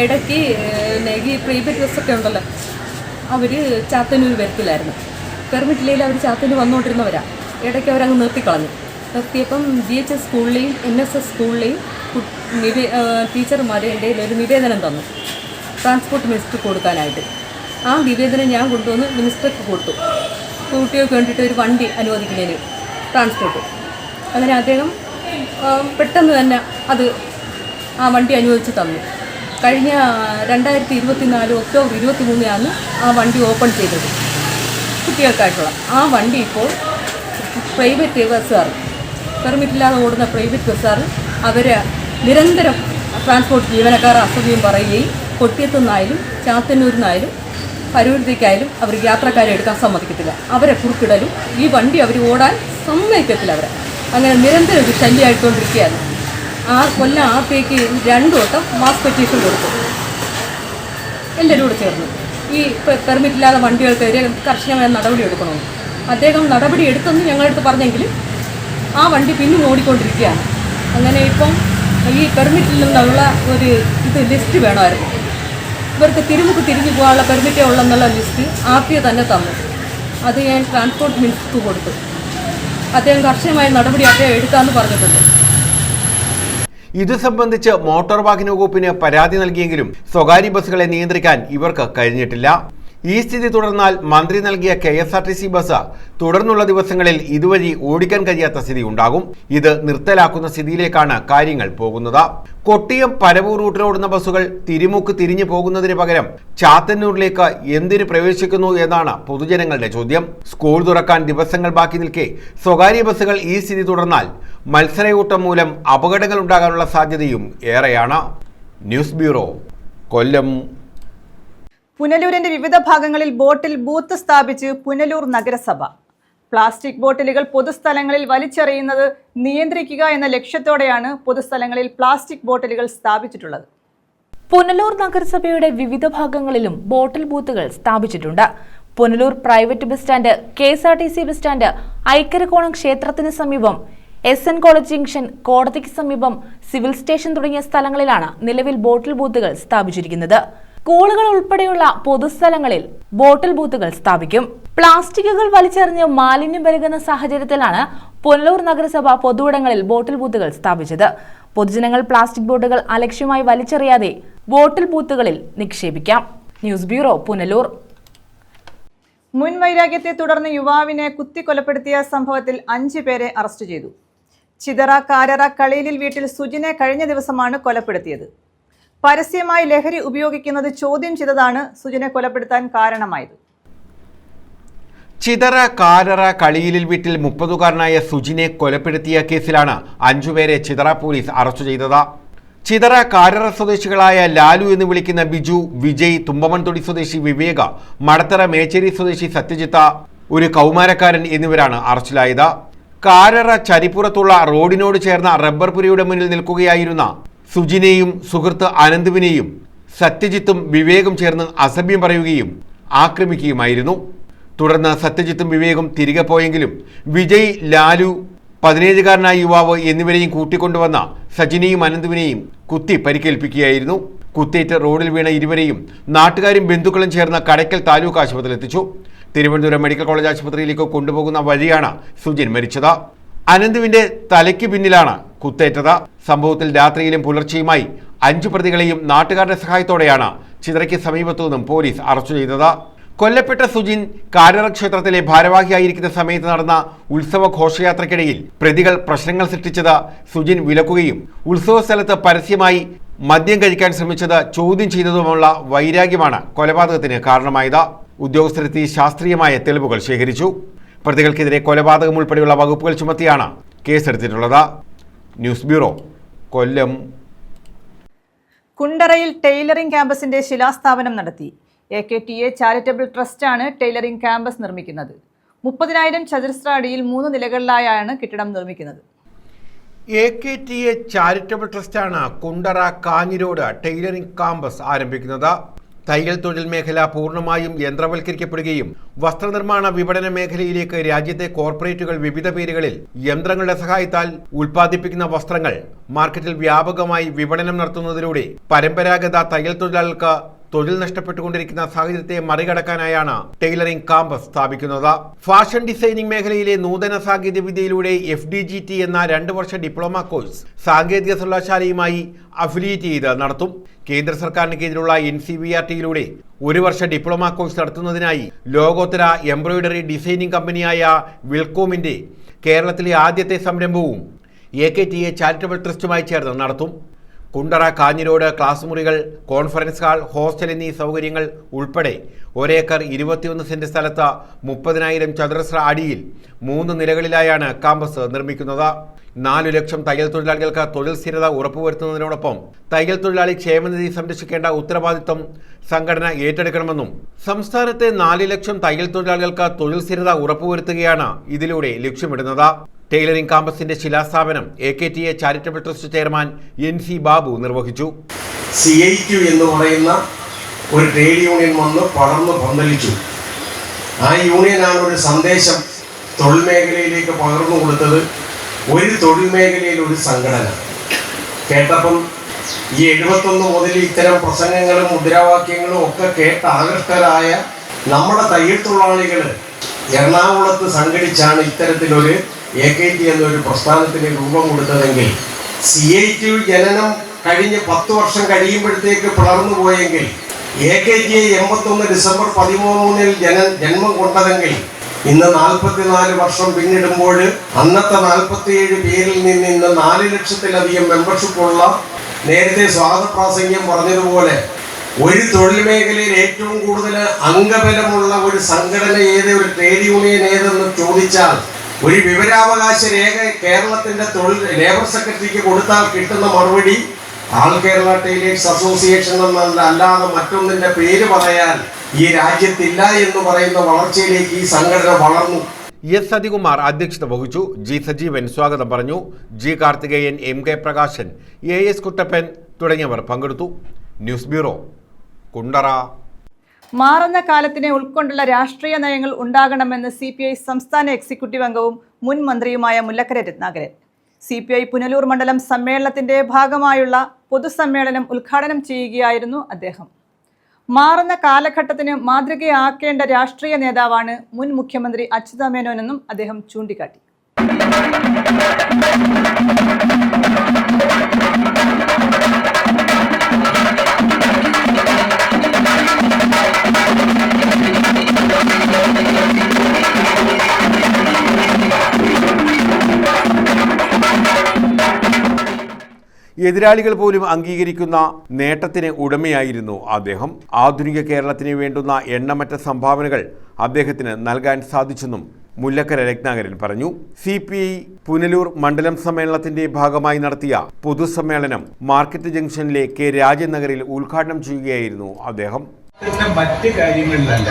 ഇടയ്ക്ക് ഈ പ്രൈവറ്റ് ബസ്സൊക്കെ ഉണ്ടല്ലോ, അവർ ചാത്തന്നൂർ വരത്തില്ലായിരുന്നു. പെർമിറ്റില്ലെങ്കിൽ അവർ ചാത്തന്നൂർ വന്നുകൊണ്ടിരുന്നവരാണ്. ഇടയ്ക്ക് അവരങ്ങ് നിർത്തിക്കളഞ്ഞു. നിർത്തിയപ്പം GHS സ്കൂളിലെയും NSS സ്കൂളിലെയും ടീച്ചർമാർ എൻ്റെ ഒരു നിവേദനം തന്നു, ട്രാൻസ്പോർട്ട് മിനിസ്റ്റർ കൊടുക്കാനായിട്ട്. ആ നിവേദനം ഞാൻ കൊണ്ടുവന്ന് മിനിസ്റ്റർക്ക് കൊടുത്തു. കുട്ടികൾക്ക് വേണ്ടിയിട്ട് ഒരു വണ്ടി അനുവദിക്കുന്നതിന് ട്രാൻസ്പോർട്ട്. അങ്ങനെ അദ്ദേഹം പെട്ടെന്ന് തന്നെ ആ വണ്ടി അനുവദിച്ച് തന്നു. കഴിഞ്ഞ 2024 ഒക്ടോബർ 23 ആ വണ്ടി ഓപ്പൺ ചെയ്തത് കുട്ടികൾക്കായിട്ടുള്ള. ആ വണ്ടി ഇപ്പോൾ പ്രൈവറ്റ് ബസ്സുകാർ, പെർമിറ്റില്ലാതെ ഓടുന്ന പ്രൈവറ്റ് ബസ്സുകാർ അവർ നിരന്തരം ട്രാൻസ്പോർട്ട് ജീവനക്കാർ അസഭ്യം പറയുകയും കൊട്ടിയത്തു നിന്നായാലും ചാത്തന്നൂരിൽ നിന്നായാലും പരൂരത്തേക്കായാലും അവർ യാത്രക്കാരെ എടുക്കാൻ സമ്മതിക്കത്തില്ല. അവരെ കുറുക്കിടലും ഈ വണ്ടി അവർ ഓടാൻ സമ്മതിക്കത്തില്ല. അവരെ അങ്ങനെ നിരന്തരം ഒരു ശല്യമായിക്കൊണ്ടിരിക്കുകയാണ്. കൊല്ലം ആർത്തേക്ക് 2 വട്ടം മാസ് പെറ്റീഷൻ കൊടുത്തു എല്ലാവരും കൂടെ ചേർന്ന്. ഈ പെർമിറ്റില്ലാതെ വണ്ടികൾക്കെതിരെ കർശനമായ നടപടി എടുക്കണമെന്ന് അദ്ദേഹം നടപടി എടുത്തെന്ന് ഞങ്ങളടുത്ത് പറഞ്ഞെങ്കിലും ആ വണ്ടി പിന്നും ഓടിക്കൊണ്ടിരിക്കുകയാണ്. അങ്ങനെ ഇപ്പം ഈ പെർമിറ്റിൽ നിന്നുള്ള ഒരു ലിസ്റ്റ് വേണമായിരുന്നു. ഇവർക്ക് തിരുമുക്ക് തിരിഞ്ഞു പോകാനുള്ള പെർമിറ്റേ ഉള്ളെന്നുള്ള ലിസ്റ്റ് RTO തന്നെ തന്നു. അത് ഞാൻ ട്രാൻസ്പോർട്ട് മിനിസ്റ്റർക്ക് കൊടുത്തു. അദ്ദേഹം കർശനമായ നടപടി അദ്ദേഹം എടുക്കാമെന്ന് പറഞ്ഞിട്ടുണ്ട്. ഇത് സംബന്ധിച്ച് മോട്ടോർ വാഹന വകുപ്പിന് പരാതി നൽകിയെങ്കിലും സ്വകാര്യ ബസ്സുകളെ നിയന്ത്രിക്കാൻ ഇവർക്ക് കഴിഞ്ഞിട്ടില്ല. ഈ സ്ഥിതി തുടർന്നാൽ മന്ത്രി നൽകിയ KSRTC ബസ് തുടർന്നുള്ള ദിവസങ്ങളിൽ ഇതുവഴി ഓടിക്കാൻ കഴിയാത്ത സ്ഥിതി ഉണ്ടാകും. ഇത് നിർത്തലാക്കുന്ന സ്ഥിതിയിലേക്കാണ് കാര്യങ്ങൾ പോകുന്നത്. കൊട്ടിയം പരവൂർ റൂട്ടിലോടുന്ന ബസ്സുകൾ തിരുമുക്ക് തിരിഞ്ഞു പോകുന്നതിന് പകരം ചാത്തന്നൂരിലേക്ക് എന്തിനു പ്രവേശിക്കുന്നു എന്നാണ് പൊതുജനങ്ങളുടെ ചോദ്യം. സ്കൂൾ തുറക്കാൻ ദിവസങ്ങൾ ബാക്കി നിൽക്കെ സ്വകാര്യ ബസ്സുകൾ ഈ സ്ഥിതി തുടർന്നാൽ മത്സരയൂട്ടം മൂലം അപകടങ്ങൾ ഉണ്ടാകാനുള്ള സാധ്യതയും ഏറെയാണ്. ന്യൂസ് ബ്യൂറോ, കൊല്ലം. പുനലൂരിന്റെ വിവിധ ഭാഗങ്ങളിൽ ബോട്ടിൽ ബൂത്ത് സ്ഥാപിച്ച് പുനലൂർ നഗരസഭ. പ്ലാസ്റ്റിക് ബോട്ടിലുകൾ പൊതുസ്ഥലങ്ങളിൽ വലിച്ചെറിയുന്നത് നിയന്ത്രിക്കുക എന്ന ലക്ഷ്യത്തോടെയാണ് പൊതുസ്ഥലങ്ങളിൽ പ്ലാസ്റ്റിക് ബോട്ടിലുകൾ സ്ഥാപിച്ചിട്ടുള്ളത്. പുനലൂർ നഗരസഭയുടെ വിവിധ ഭാഗങ്ങളിലും ബോട്ടിൽ ബൂത്തുകൾ സ്ഥാപിച്ചിട്ടുണ്ട്. Punalur private bus stand, KSRTC bus stand, Aikkarakonam ക്ഷേത്രത്തിന് സമീപം, SN കോളേജ് ജംഗ്ഷൻ, കോടതിക്ക് സമീപം സിവിൽ സ്റ്റേഷൻ തുടങ്ങിയ സ്ഥലങ്ങളിലാണ് നിലവിൽ ബോട്ടിൽ ബൂത്തുകൾ സ്ഥാപിച്ചിരിക്കുന്നത്. സ്കൂളുകൾ ഉൾപ്പെടെയുള്ള പൊതുസ്ഥലങ്ങളിൽ ബോട്ടിൽ ബൂത്തുകൾ സ്ഥാപിക്കും. പ്ലാസ്റ്റിക്കുകൾ വലിച്ചെറിഞ്ഞ് മാലിന്യം പെരുകുന്ന സാഹചര്യത്തിലാണ് പുനലൂർ നഗരസഭ പൊതുവിടങ്ങളിൽ ബോട്ടിൽ ബൂത്തുകൾ സ്ഥാപിച്ചത്. പൊതുജനങ്ങൾ പ്ലാസ്റ്റിക് ബോട്ടുകൾ അലക്ഷ്യമായി വലിച്ചെറിയാതെ ബോട്ടിൽ ബൂത്തുകളിൽ നിക്ഷേപിക്കാം. News bureau, Punalur. മുൻവൈരാഗ്യത്തെ തുടർന്ന് യുവാവിനെ കുത്തിക്കൊലപ്പെടുത്തിയ സംഭവത്തിൽ 5 പേരെ അറസ്റ്റ് ചെയ്തു. ചിതറ കാരറ കളീലിൽ വീട്ടിൽ സുജിനെ കഴിഞ്ഞ ദിവസമാണ് കൊലപ്പെടുത്തിയത്. പരസ്യമായി ലഹരി ഉപയോഗിക്കുന്നത് ചോദ്യം ചെയ്തതാണ് സുജിനെ കൊലപ്പെടുത്താൻ കാരണമായത്. ചിതറ കാരറ കളീലിൽ വീട്ടിൽ 30കാരനായ സുജിനെ കൊലപ്പെടുത്തിയ കേസിലാണ് 5 പേരെ ചിതറ പോലീസ് അറസ്റ്റ് ചെയ്തത്. ചിതറ കാരറ സ്വദേശികളായ ലാലു എന്ന് വിളിക്കുന്ന ബിജു, വിജയ്, തുമ്പമൺതൊടി സ്വദേശി വിവേക, മടത്തറ മേച്ചേരി സ്വദേശി സത്യജിത്ത, ഒരു കൗമാരക്കാരൻ എന്നിവരാണ് അറസ്റ്റിലായത്. കാരറ ചരിപ്പുറത്തുള്ള റോഡിനോട് ചേർന്ന റബ്ബർ പുരയുടെ മുന്നിൽ നിൽക്കുകയായിരുന്ന സുജിനെയും സുഹൃത്ത് അനന്തുവിനെയും സത്യജിത്തും വിവേകും ചേർന്ന് അസഭ്യം പറയുകയും ആക്രമിക്കുകയുമായിരുന്നു. തുടർന്ന് സത്യജിത്തും വിവേകും തിരികെ പോയെങ്കിലും വിജയ്, ലാലു, 17കാരനായ യുവാവ് എന്നിവരെയും കൂട്ടിക്കൊണ്ടുവന്ന സജിനെയും അനന്തുവിനെയും കുത്തി പരിക്കേൽപ്പിക്കുകയായിരുന്നു. കുത്തേറ്റ് റോഡിൽ വീണ ഇരുവരെയും നാട്ടുകാരും ബന്ധുക്കളും ചേർന്ന് കടയ്ക്കൽ താലൂക്ക് ആശുപത്രിയിൽ എത്തിച്ചു. തിരുവനന്തപുരം മെഡിക്കൽ കോളേജ് ആശുപത്രിയിലേക്ക് കൊണ്ടുപോകുന്ന വഴിയാണ് സുജിൻ മരിച്ചത്. അനന്തുവിന്റെ തലയ്ക്ക് പിന്നിലാണ് കുത്തേറ്റത്. സംഭവത്തിൽ രാത്രിയിലും പുലർച്ചെയുമായി 5 പ്രതികളെയും നാട്ടുകാരുടെ സഹായത്തോടെയാണ് ചിതറയ്ക്ക് സമീപത്തു നിന്നും പോലീസ് അറസ്റ്റ് ചെയ്തത്. കൊല്ലപ്പെട്ട സുജിൻ കാരറ ക്ഷേത്രത്തിലെ ഭാരവാഹിയായിരിക്കുന്ന സമയത്ത് നടന്ന ഉത്സവ ഘോഷയാത്രയ്ക്കിടയിൽ പ്രതികൾ പ്രശ്നങ്ങൾ സൃഷ്ടിച്ചത് സുജിൻ വിലക്കുകയും ഉത്സവ സ്ഥലത്ത് പരസ്യമായി മദ്യം കഴിക്കാൻ ശ്രമിച്ചത് ചോദ്യം ചെയ്തതുമുള്ള വൈരാഗ്യമാണ് കൊലപാതകത്തിന് കാരണമായത്. ഉദ്യോഗസ്ഥരെത്തി ശാസ്ത്രീയമായ തെളിവുകൾ ശേഖരിച്ചു. പ്രതികൾക്കെതിരെ കൊലപാതകം ഉൾപ്പെടെയുള്ള വകുപ്പുകൾ ചുമത്തിയാണ് കേസെടുത്തിട്ടുള്ളത്. News bureau, Kollam. കുണ്ടറയിൽ ടൈലറിംഗ് ക്യാമ്പസിന്റെ ശിലാസ്ഥാപനം നടത്തി. AKTA ചാരിറ്റബിൾ ട്രസ്റ്റാണ് ടൈലറിംഗ് ക്യാമ്പസ് നിർമ്മിക്കുന്നത്. 30,000 ചതുരശ്ര അടിയിൽ 3 നിലകളിലായാണ് കെട്ടിടം നിർമ്മിക്കുന്നത്. AKTA ചാരിറ്റബിൾ ട്രസ്റ്റാണ് കുണ്ടറ കാഞ്ഞിരോട് ടൈലറിംഗ് ക്യാമ്പസ് ആരംഭിക്കുന്നത്. തയ്യൽ തൊഴിൽ മേഖല പൂർണ്ണമായും യന്ത്രവൽക്കരിക്കപ്പെടുകയും വസ്ത്രനിർമ്മാണ വിപണന മേഖലയിലേക്ക് രാജ്യത്തെ കോർപ്പറേറ്റുകൾ വിവിധ പേരുകളിൽ യന്ത്രങ്ങളുടെ സഹായത്താൽ ഉൽപ്പാദിപ്പിക്കുന്ന വസ്ത്രങ്ങൾ മാർക്കറ്റിൽ വ്യാപകമായി വിപണനം നടത്തുന്നതിലൂടെ പരമ്പരാഗത തയ്യൽ തൊഴിലാളികൾക്ക് തൊഴിൽ നഷ്ടപ്പെട്ടുകൊണ്ടിരിക്കുന്ന സാഹചര്യത്തെ മറികടക്കാനായാണ് ടൈലറിംഗ് ക്യാമ്പസ് സ്ഥാപിക്കുന്നത്. ഫാഷൻ ഡിസൈനിംഗ് മേഖലയിലെ നൂതന സാങ്കേതിക വിദ്യയിലൂടെ FDGT എന്ന 2 വർഷ ഡിപ്ലോമ കോഴ്സ് സാങ്കേതിക സർവകലാശാലയുമായി അഫിലിയേറ്റ് ചെയ്ത് നടത്തും. കേന്ദ്ര സർക്കാരിന് കീഴിലുള്ള NCVRT-യിലൂടെ 1 വർഷ ഡിപ്ലോമ കോഴ്സ് നടത്തുന്നതിനായി ലോകോത്തര എംബ്രോയിഡറി ഡിസൈനിംഗ് കമ്പനിയായ വിൽകോമിന്റെ കേരളത്തിലെ ആദ്യത്തെ സംരംഭവും AKTA ചാരിറ്റബിൾ ട്രസ്റ്റുമായി ചേർന്ന് നടത്തും. കുണ്ടറ കാഞ്ഞിരോട് ക്ലാസ് മുറികൾ, കോൺഫറൻസ് ഹാൾ, ഹോസ്റ്റൽ എന്നീ സൗകര്യങ്ങൾ ഉൾപ്പെടെ 1 ഏക്കർ 21 സെന്റ് സ്ഥലത്ത് 30,000 ചതുരശ്ര അടിയിൽ 3 നിലകളിലായാണ് ക്യാമ്പസ് നിർമ്മിക്കുന്നത്. 4 ലക്ഷം തയ്യൽ തൊഴിലാളികൾക്ക് തൊഴിൽ സ്ഥിരത ഉറപ്പുവരുത്തുന്നതിനോടൊപ്പം തയ്യൽ തൊഴിലാളി ക്ഷേമനിധി സംരക്ഷിക്കേണ്ട ഉത്തരവാദിത്വം സംഘടന ഏറ്റെടുക്കണമെന്നും സംസ്ഥാനത്തെ 4 ലക്ഷം തയ്യൽ തൊഴിലാളികൾക്ക് തൊഴിൽ സ്ഥിരത ഉറപ്പുവരുത്തുകയാണ് ഇതിലൂടെ ലക്ഷ്യമിടുന്നത്. ടൈലറിംഗ് ക്യാമ്പസിന്റെ ശിലാസ്ഥാപനം AKTA charitable trust chairman NC Babu നിർവഹിച്ചു. CIQ എന്ന് പറയുന്ന ഒരു ട്രേഡ് യൂണിയൻ വന്ന് പടർന്ന് പന്തലിച്ചു. ആ യൂണിയനാണ് ഒരു സന്ദേശം തൊഴിൽ മേഖലയിലേക്ക് പകർന്നു കൊടുത്തത്. ഒരു തൊഴിൽ മേഖലയിൽ ഒരു സംഘടന കേട്ടപ്പം ഈ 71 മുതൽ ഇത്തരം പ്രസംഗങ്ങളും മുദ്രാവാക്യങ്ങളും ഒക്കെ കേട്ട് ആകർഷ്ടരായ നമ്മുടെ തയ്യൽ തൊഴിലാളികൾ എറണാകുളത്ത് സംഘടിച്ചാണ് ഇത്തരത്തിലൊരു AKT എന്നൊരു പ്രസ്ഥാനത്തിന് രൂപം കൊടുത്തതെങ്കിൽ CIQ ജനനം കഴിഞ്ഞ് 10 വർഷം കഴിയുമ്പോഴത്തേക്ക് പിളർന്നു പോയെങ്കിൽ AKTA 81 ഡിസംബർ 13 ജന്മം കൊണ്ടതെങ്കിൽ ഇന്ന് 44 വർഷം പിന്നിടുമ്പോൾ അന്നത്തെ 47 പേരിൽ നിന്ന് ഇന്ന് 4 ലക്ഷത്തിലധികം മെമ്പർഷിപ്പുള്ള, നേരത്തെ സ്വാഗത പ്രാസംഗ്യം പറഞ്ഞതുപോലെ ഒരു തൊഴിൽ മേഖലയിൽ ഏറ്റവും കൂടുതൽ അംഗബലമുള്ള ഒരു സംഘടന ഏത്, ഒരു ട്രേഡ് യൂണിയൻ ഏതെന്ന് ചോദിച്ചാൽ ഒരു വിവരാവകാശ രേഖ കേരളത്തിന്റെ തൊഴിൽ ലേബർ സെക്രട്ടറിക്ക് കൊടുത്താൽ കിട്ടുന്ന മറുപടി ആൾ കേരള ടൈലേഴ്സ് അസോസിയേഷൻ എന്നല്ല, അല്ലാതെ മറ്റൊന്നിന്റെ പേര് പറയാൻ ഈ രാജ്യത്തില്ല എന്ന് പറയുന്ന വളർച്ചയിലേക്ക് ഈ സംഘടന വളർന്നു. S. സതികുമാർ അധ്യക്ഷത വഹിച്ചു. G. സജീവൻ സ്വാഗതം പറഞ്ഞു. G. Karthikeyan, MK Prakashan, AS Kuttappan തുടങ്ങിയവർ പങ്കെടുത്തു. News bureau, Kundara. മാറുന്ന കാലത്തിനെ ഉൾക്കൊണ്ടുള്ള രാഷ്ട്രീയ നയങ്ങൾ ഉണ്ടാകണമെന്ന് CPI സംസ്ഥാന എക്സിക്യൂട്ടീവ് അംഗവും മുൻ മന്ത്രിയുമായ മുല്ലക്കര രത്നാകരൻ. CPI പുനലൂർ മണ്ഡലം സമ്മേളനത്തിന്റെ ഭാഗമായുള്ള പൊതുസമ്മേളനം ഉദ്ഘാടനം ചെയ്യുകയായിരുന്നു അദ്ദേഹം. മാറുന്ന കാലഘട്ടത്തിന് മാതൃകയാക്കേണ്ട രാഷ്ട്രീയ നേതാവാണ് മുൻ മുഖ്യമന്ത്രി അച്യുതമേനോനെന്നും അദ്ദേഹം ചൂണ്ടിക്കാട്ടി. എതിരാളികൾ പോലും അംഗീകരിക്കുന്ന നേട്ടത്തിന് ഉടമയായിരുന്നു അദ്ദേഹം. ആധുനിക കേരളത്തിന് വേണ്ടുന്ന എണ്ണമറ്റ സംഭാവനകൾ അദ്ദേഹത്തിന് നൽകാൻ സാധിച്ചെന്നും മുല്ലക്കര രത്നാകരൻ പറഞ്ഞു. CPI പുനലൂർ മണ്ഡലം സമ്മേളനത്തിന്റെ ഭാഗമായി നടത്തിയ പൊതുസമ്മേളനം മാർക്കറ്റ് ജംഗ്ഷനിലെ കെ രാജൻ നഗറിൽ ഉദ്ഘാടനം ചെയ്യുകയായിരുന്നു അദ്ദേഹം. മറ്റ് കാര്യങ്ങളിലല്ല,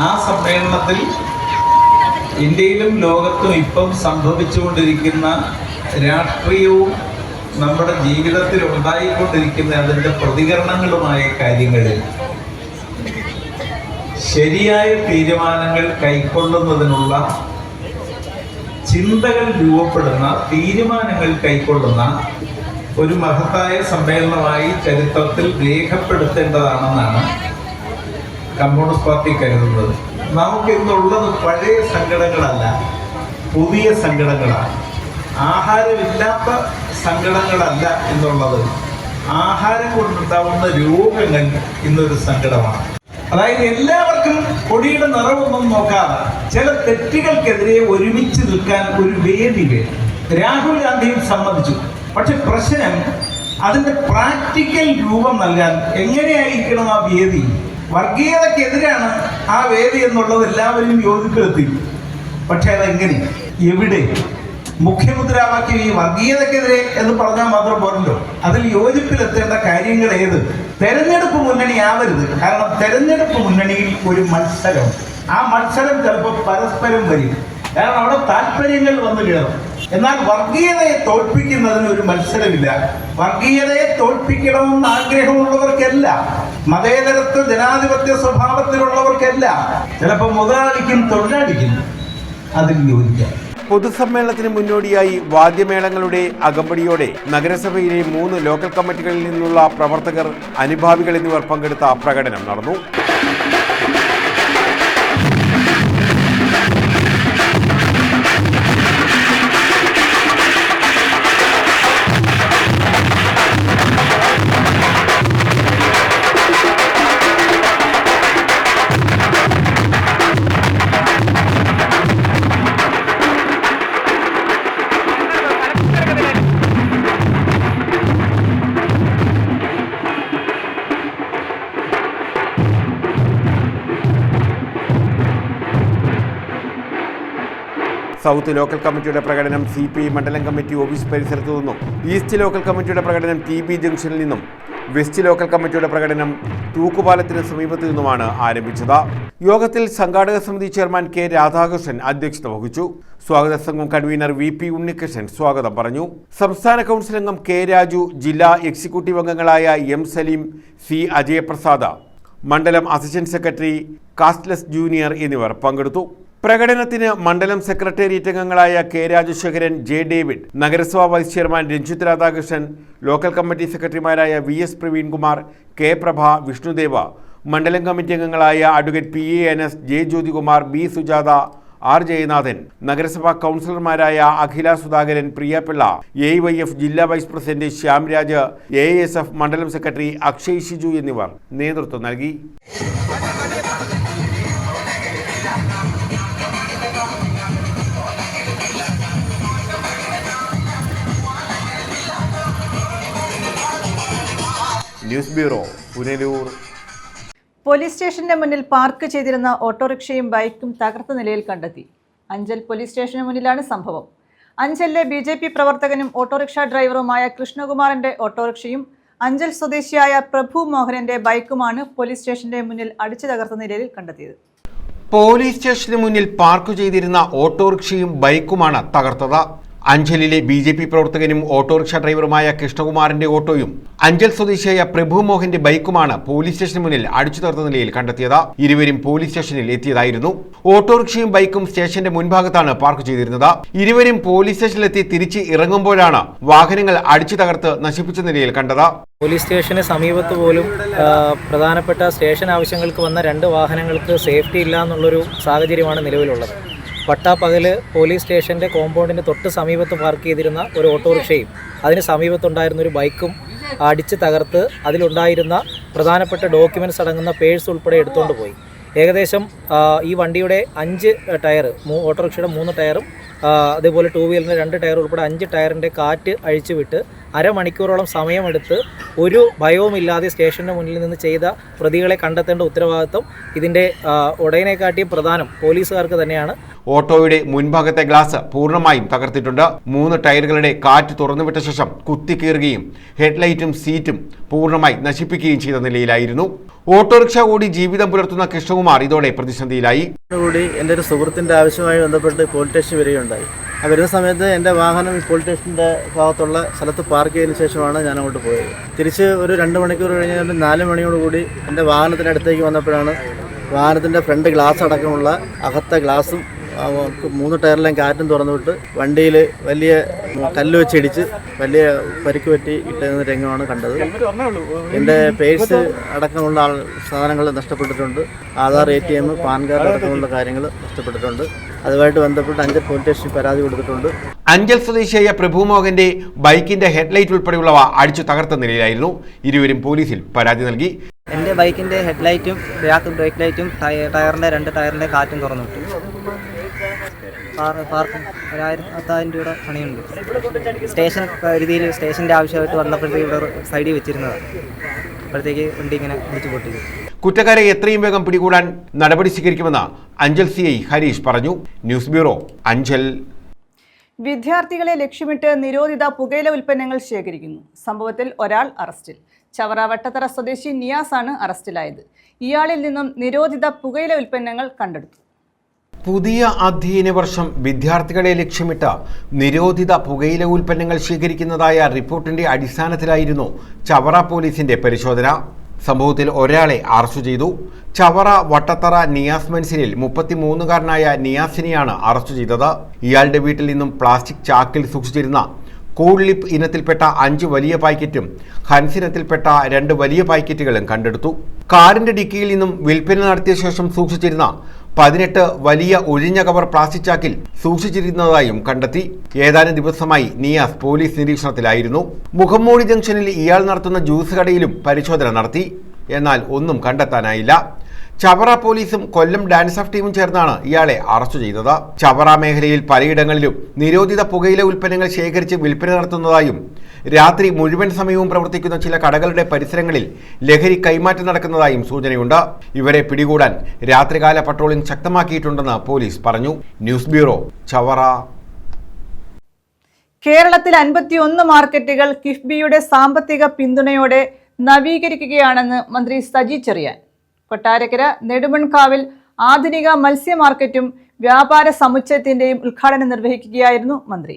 ആ സമ്മേളനത്തിൽ ഇന്ത്യയിലും ലോകത്തും ഇപ്പം സംഭവിച്ചുകൊണ്ടിരിക്കുന്ന രാഷ്ട്രീയവും നമ്മുടെ ജീവിതത്തിൽ ഉണ്ടായിക്കൊണ്ടിരിക്കുന്ന അതിൻ്റെ പ്രതികരണങ്ങളുമായ കാര്യങ്ങളിൽ ശരിയായ തീരുമാനങ്ങൾ കൈക്കൊള്ളുന്നതിനുള്ള ചിന്തകൾ രൂപപ്പെടുന്ന, തീരുമാനങ്ങൾ കൈക്കൊള്ളുന്ന ഒരു മഹത്തായ സമ്മേളനമായി ചരിത്രത്തിൽ രേഖപ്പെടുത്തേണ്ടതാണെന്നാണ് കമ്മ്യൂണിസ്റ്റ് പാർട്ടി കരുതുന്നത്. നമുക്കിന്നുള്ളത് പഴയ സങ്കടങ്ങളല്ല, പുതിയ സങ്കടങ്ങളാണ്. ആഹാരമില്ലാത്ത സങ്കടങ്ങളല്ല എന്നുള്ളത്, ആഹാരം കൊണ്ടുണ്ടാവുന്ന രോഗങ്ങൾ ഇന്നൊരു സങ്കടമാണ്. അതായത് എല്ലാവർക്കും കൊടിയുടെ നിറവൊന്നും നോക്കാതെ ചില തെറ്റുകൾക്കെതിരെ ഒരുമിച്ച് നിൽക്കാൻ ഒരു വേദി വേണം. രാഹുൽ ഗാന്ധിയും സമ്മതിച്ചു. പക്ഷെ പ്രശ്നം അതിന്റെ പ്രാക്ടിക്കൽ രൂപം നൽകാൻ എങ്ങനെയായിരിക്കണം ആ വേദി. വർഗീയതക്കെതിരാണ് ആ വേദി എന്നുള്ളത് എല്ലാവരും യോജിപ്പിലെത്തി. പക്ഷെ അതെങ്ങനെ, എവിടെ? മുഖ്യമുദ്രാവാക്യം ഈ വർഗീയതക്കെതിരെ എന്ന് പറഞ്ഞാൽ മാത്രം പോരല്ലോ, അതിൽ യോജിപ്പിലെത്തേണ്ട കാര്യങ്ങൾ ഏത്? തെരഞ്ഞെടുപ്പ് മുന്നണി ആവരുത്. കാരണം തെരഞ്ഞെടുപ്പ് മുന്നണിയിൽ ഒരു മത്സരം, ആ മത്സരം ചിലപ്പോൾ പരസ്പരം വരും. കാരണം അവിടെ താല്പര്യങ്ങൾ വന്നു കയറും. എന്നാൽ വർഗീയതയെ തോൽപ്പിക്കുന്നതിന് ഒരു മത്സരമില്ല. വർഗീയതയെ തോൽപ്പിക്കണമെന്ന് ആഗ്രഹമുള്ളവർക്കല്ല, മതേതരത്വ ജനാധിപത്യ സ്വഭാവത്തിലുള്ളവർക്കല്ല, ചിലപ്പോൾ മുതലാളിക്കും തൊഴിലാളിക്കും അതിൽ യോജിക്കാം. പൊതുസമ്മേളനത്തിന് മുന്നോടിയായി വാദ്യമേളങ്ങളുടെ അകമ്പടിയോടെ നഗരസഭയിലെ 3 ലോക്കൽ കമ്മിറ്റികളിൽ നിന്നുള്ള പ്രവർത്തകർ, അനുഭാവികൾ എന്നിവർ പങ്കെടുത്ത പ്രകടനം നടന്നു. സൗത്ത് ലോക്കൽ കമ്മിറ്റിയുടെ പ്രകടനം CPI മണ്ഡലം കമ്മിറ്റി ഓഫീസ് പരിസരത്തു നിന്നും, ഈസ്റ്റ് ലോക്കൽ കമ്മിറ്റിയുടെ പ്രകടനം TB ജംഗ്ഷനിൽ നിന്നും, വെസ്റ്റ് ലോക്കൽ കമ്മിറ്റിയുടെ പ്രകടനം തൂക്കുപാലത്തിന് സമീപത്തു നിന്നുമാണ് ആരംഭിച്ചത്. യോഗത്തിൽ സംഘാടക സമിതി ചെയർമാൻ K രാധാകൃഷ്ണൻ അധ്യക്ഷത വഹിച്ചു. സ്വാഗത സംഘം കൺവീനർ VP ഉണ്ണികൃഷ്ണൻ സ്വാഗതം പറഞ്ഞു. സംസ്ഥാന കൗൺസിൽ അംഗം K രാജു, ജില്ലാ എക്സിക്യൂട്ടീവ് അംഗങ്ങളായ M സലീം, C അജയപ്രസാദ്, മണ്ഡലം അസിസ്റ്റന്റ് സെക്രട്ടറി കാസ്റ്റ്ലസ് ജൂനിയർ എന്നിവർ പങ്കെടുത്തു. പ്രകടനത്തിന് മണ്ഡലം സെക്രട്ടേറിയറ്റ് അംഗങ്ങളായ K രാജശേഖരൻ, J ഡേവിഡ്, നഗരസഭാ vice chairman Ranjith Radhakrishnan, local committee സെക്രട്ടറിമാരായ VS പ്രവീൺകുമാർ, K പ്രഭ, വിഷ്ണുദേവ, മണ്ഡലം കമ്മിറ്റി അംഗങ്ങളായ advocate PA Anas, J Jyothikumar, B Sujatha, R Jayanathan, നഗരസഭാ കൗൺസിലർമാരായ അഖില സുധാകരൻ, പ്രിയപിള്ള, AYF ജില്ലാ വൈസ് പ്രസിഡന്റ് ശ്യാംരാജ്, AISF മണ്ഡലം സെക്രട്ടറി അക്ഷയ് ഷിജു എന്നിവർ നേതൃത്വം നൽകി. News bureau, Punalur. പോലീസ് സ്റ്റേഷന്റെ മുന്നിൽ പാർക്ക് ചെയ്തിരുന്ന ഓട്ടോറിക്ഷയും ബൈക്കും തകർത്ത നിലയിൽ കണ്ടെത്തി. അഞ്ചൽ പോലീസ് സ്റ്റേഷന് മുന്നിലാണ് സംഭവം. അഞ്ചലിലെ BJP പ്രവർത്തകനും ഓട്ടോറിക്ഷ ഡ്രൈവറുമായ കൃഷ്ണകുമാറിന്റെ ഓട്ടോറിക്ഷയും അഞ്ചൽ സ്വദേശിയായ പ്രഭു മോഹനന്റെ ബൈക്കുമാണ് പോലീസ് സ്റ്റേഷന്റെ മുന്നിൽ അടിച്ചു തകർത്ത നിലയിൽ കണ്ടെത്തിയത്. പോലീസ് സ്റ്റേഷന് മുന്നിൽ പാർക്ക് ചെയ്തിരുന്ന ഓട്ടോറിക്ഷയും ബൈക്കുമാണ് തകർത്തത്. അഞ്ചലിലെ BJP പ്രവർത്തകനും ഓട്ടോറിക്ഷ ഡ്രൈവറുമായ കൃഷ്ണകുമാറിന്റെ ഓട്ടോയും അഞ്ചൽ സ്വദേശിയായ പ്രഭു മോഹന്റെ ബൈക്കുമാണ് പോലീസ് സ്റ്റേഷന് മുന്നിൽ അടിച്ചു തകർത്ത നിലയിൽ കണ്ടെത്തിയത്. ഇരുവരും പോലീസ് സ്റ്റേഷനിൽ എത്തിയതായിരുന്നു. ഓട്ടോറിക്ഷയും ബൈക്കും സ്റ്റേഷന്റെ മുൻഭാഗത്താണ് പാർക്ക് ചെയ്തിരുന്നത്. ഇരുവരും പോലീസ് സ്റ്റേഷനിലെത്തി തിരിച്ച് ഇറങ്ങുമ്പോഴാണ് വാഹനങ്ങൾ അടിച്ചു തകർത്ത് നശിപ്പിച്ച നിലയിൽ കണ്ടത്. പോലീസ് സ്റ്റേഷന് സമീപത്ത് പോലും പ്രധാനപ്പെട്ട സ്റ്റേഷൻ ആവശ്യങ്ങൾക്ക് വന്ന 2 വാഹനങ്ങൾക്ക് സേഫ്റ്റി ഇല്ല എന്നുള്ളൊരു സാഹചര്യമാണ് നിലവിലുള്ളത്. പട്ടാപ്പകല് പോലീസ് സ്റ്റേഷൻ്റെ കോമ്പൗണ്ടിന് തൊട്ട് സമീപത്ത് പാർക്ക് ചെയ്തിരുന്ന ഒരു ഓട്ടോറിക്ഷയും അതിന് സമീപത്തുണ്ടായിരുന്ന ഒരു ബൈക്കും അടിച്ച് തകർത്ത് അതിലുണ്ടായിരുന്ന പ്രധാനപ്പെട്ട ഡോക്യുമെൻറ്റ്സ് അടങ്ങുന്ന പേഴ്സ് ഉൾപ്പെടെ എടുത്തുകൊണ്ട് പോയി. ഏകദേശം ഈ വണ്ടിയുടെ 5 ടയർ, ഓട്ടോറിക്ഷയുടെ 3 ടയറും അതേപോലെ 2 വീലറിൻ്റെ 2 ടയർ ഉൾപ്പെടെ 5 ടയറിൻ്റെ കാറ്റ് അഴിച്ചുവിട്ട് അരമണിക്കൂറോളം സമയമെടുത്ത് ഒരു ഭയവുമില്ലാതെ സ്റ്റേഷന് മുന്നിൽ നിന്ന് ചെയ്ത പ്രതികളെ കണ്ടെത്തേണ്ട ഉത്തരവാദിത്വം ഇതിൻ്റെ ഉടയനെക്കാട്ടിയും പ്രധാനം പോലീസുകാർക്ക് തന്നെയാണ്. ഓട്ടോയുടെ മുൻഭാഗത്തെ ഗ്ലാസ് പൂർണ്ണമായും തകർത്തിട്ടുണ്ട്. 3 ടയറുകളുടെ കാറ്റ് തുറന്നുവിട്ട ശേഷം കുത്തിക്കീറുകയും ഹെഡ്ലൈറ്റും സീറ്റും പൂർണ്ണമായി നശിപ്പിക്കുകയും ചെയ്ത നിലയിലായിരുന്നു. ഓട്ടോറിക്ഷ ഓടി ജീവിതം പുലർത്തുന്ന കൃഷ്ണകുമാർ ഇതോടെ പ്രതിസന്ധിയിലായി. എൻ്റെ ഒരു സുഹൃത്തിൻ്റെ ആവശ്യവുമായി ബന്ധപ്പെട്ട് പോലീസ് സ്റ്റേഷൻ വരികയുണ്ടായി. വരുന്ന സമയത്ത് എൻ്റെ വാഹനം ഈ പോലീസ് സ്റ്റേഷൻ്റെ ഭാഗത്തുള്ള സ്ഥലത്ത് പാർക്ക് ചെയ്തതിന് ശേഷമാണ് ഞാൻ അങ്ങോട്ട് പോയത്. തിരിച്ച് ഒരു 2 മണിക്കൂർ കഴിഞ്ഞ് 4 മണിയോടുകൂടി എൻ്റെ വാഹനത്തിൻ്റെ അടുത്തേക്ക് വന്നപ്പോഴാണ് വാഹനത്തിൻ്റെ ഫ്രണ്ട് ഗ്ലാസ് അടക്കമുള്ള അകത്തെ ഗ്ലാസും 3 ടയറിലെയും കാറ്റും തുറന്നുവിട്ട് വണ്ടിയിൽ വലിയ കല്ല് വെച്ചിടിച്ച് വലിയ പരിക്ക് പറ്റി ഇട്ടുന്ന രംഗമാണ് കണ്ടത്. എൻ്റെ പേഴ്സ് അടക്കമുള്ള സാധനങ്ങൾ നഷ്ടപ്പെട്ടിട്ടുണ്ട്. ആധാർ, ATM, പാൻ കാർഡ് അടക്കമുള്ള കാര്യങ്ങൾ നഷ്ടപ്പെട്ടിട്ടുണ്ട്. അതുമായിട്ട് ബന്ധപ്പെട്ട് അഞ്ചൽ പോലീസ് സ്റ്റേഷനിൽ പരാതി കൊടുത്തിട്ടുണ്ട്. അഞ്ചൽ സ്വദേശിയായ പ്രഭു മോഹന്റെ ബൈക്കിന്റെ ഹെഡ്ലൈറ്റ് ഉൾപ്പെടെയുള്ളവ അടിച്ചു തകർത്ത നിലയിലായിരുന്നു. ഇരുവരും പോലീസിൽ പരാതി നൽകി. എൻ്റെ ബൈക്കിൻ്റെ ഹെഡ്ലൈറ്റും ബാക്ക് ബ്രേക്ക് ലൈറ്റും ടയറിൻ്റെ 2 ടയറിൻ്റെ കാറ്റും തുറന്നിട്ടു. പാർക്കും 1000 രൂപ പണിയുണ്ട്. സ്റ്റേഷൻ പരിധിയിൽ സ്റ്റേഷൻ്റെ ആവശ്യമായിട്ട് വന്നപ്പോഴത്തേക്ക് ഇവിടെ സൈഡിൽ വെച്ചിരുന്നതാണ്. അപ്പോഴത്തേക്ക് വണ്ടി ഇങ്ങനെ വിളിച്ചു പൊട്ടിക്കും. കുറ്റക്കാരെ എത്രയും വേഗം പിടികൂടാൻ നടപടി സ്വീകരിക്കുമെന്ന് അഞ്ചൽ CI ഹരീഷ് പറഞ്ഞു. News bureau, Anchal. വിദ്യാർത്ഥികളെ ലക്ഷ്യമിട്ട് നിരോധിത പുകയില ഉൽപ്പന്നങ്ങൾ ശേഖരിക്കുന്നു. സംഭവത്തിൽ ഒരാൾ അറസ്റ്റിൽ. ചവറ വട്ടത്തറ സ്വദേശി നിയാസാണ് അറസ്റ്റിലായത്. ഇയാളിൽ നിന്നും നിരോധിത പുകയില ഉൽപ്പന്നങ്ങൾ കണ്ടെടുത്തു. പുതിയ അധ്യയന വർഷം വിദ്യാർത്ഥികളെ ലക്ഷ്യമിട്ട് നിരോധിത പുകയില ഉൽപ്പന്നങ്ങൾ ശേഖരിക്കുന്നതായ റിപ്പോർട്ടിന്റെ അടിസ്ഥാനത്തിലായിരുന്നു ചവറ പോലീസിന്റെ പരിശോധന. സംഭവത്തിൽ ഒരാളെ അറസ്റ്റ് ചെയ്തു. ചവറ വട്ടത്തറ നിയാസ് മൻസിലിൽ 33-കാരനായ നിയാസിനെയാണ് അറസ്റ്റ് ചെയ്തത്. ഇയാളുടെ വീട്ടിൽ നിന്നും പ്ലാസ്റ്റിക് ചാക്കിൽ സൂക്ഷിച്ചിരുന്ന കൂൾ ലിപ്പ് ഇനത്തിൽപ്പെട്ട 5 വലിയ പാക്കറ്റും ഹൻസ് ഇനത്തിൽപ്പെട്ട 2 വലിയ പാക്കറ്റുകളും കണ്ടെടുത്തു. കാറിന്റെ ഡിക്കിയിൽ നിന്നും വിൽപ്പന നടത്തിയ ശേഷം സൂക്ഷിച്ചിരുന്ന 18 വലിയ ഒഴിഞ്ഞ കവർ പ്ലാസ്റ്റിക് ചാക്കിൽ സൂക്ഷിച്ചിരുന്നതായും കണ്ടെത്തി. ഏതാനും ദിവസമായി നിയാസ് പോലീസ് നിരീക്ഷണത്തിലായിരുന്നു. മുഖംമൂടി ജംഗ്ഷനിൽ ഇയാൾ നടത്തുന്ന ജ്യൂസ് കടയിലും പരിശോധന നടത്തി. എന്നാൽ ഒന്നും കണ്ടെത്താനായില്ല. ചവറ പോലീസും കൊല്ലം ഡാൻസ് ഓഫ് ടീമും ചേർന്നാണ് ഇയാളെ അറസ്റ്റ് ചെയ്തത്. ചവറ മേഖലയിൽ പലയിടങ്ങളിലും നിരോധിത പുകയില ഉൽപ്പന്നങ്ങൾ ശേഖരിച്ച് വിൽപ്പന നടത്തുന്നതായും രാത്രി മുഴുവൻ സമയവും പ്രവർത്തിക്കുന്ന ചില കടകളുടെ പരിസരങ്ങളിൽ ലഹരി കൈമാറ്റം നടക്കുന്നതായും സൂചനയുണ്ട്. ഇവരെ പിടികൂടാൻ രാത്രികാല പട്രോളിംഗ് ശക്തമാക്കിയിട്ടുണ്ടെന്ന് പോലീസ് പറഞ്ഞു. News bureau, Chavara. കേരളത്തിൽ 51 മാർക്കറ്റുകൾ കിഫ്ബിയുടെ സാമ്പത്തിക പിന്തുണയോടെ നവീകരിക്കുകയാണെന്ന് മന്ത്രി സജി ചെറിയാൻ. കൊട്ടാരക്കര നെടുമൺകാവിൽ ആധുനിക മത്സ്യ മാർക്കറ്റും വ്യാപാര സമുച്ചയത്തിന്റെയും ഉദ്ഘാടനം നിർവഹിക്കുകയായിരുന്നു മന്ത്രി.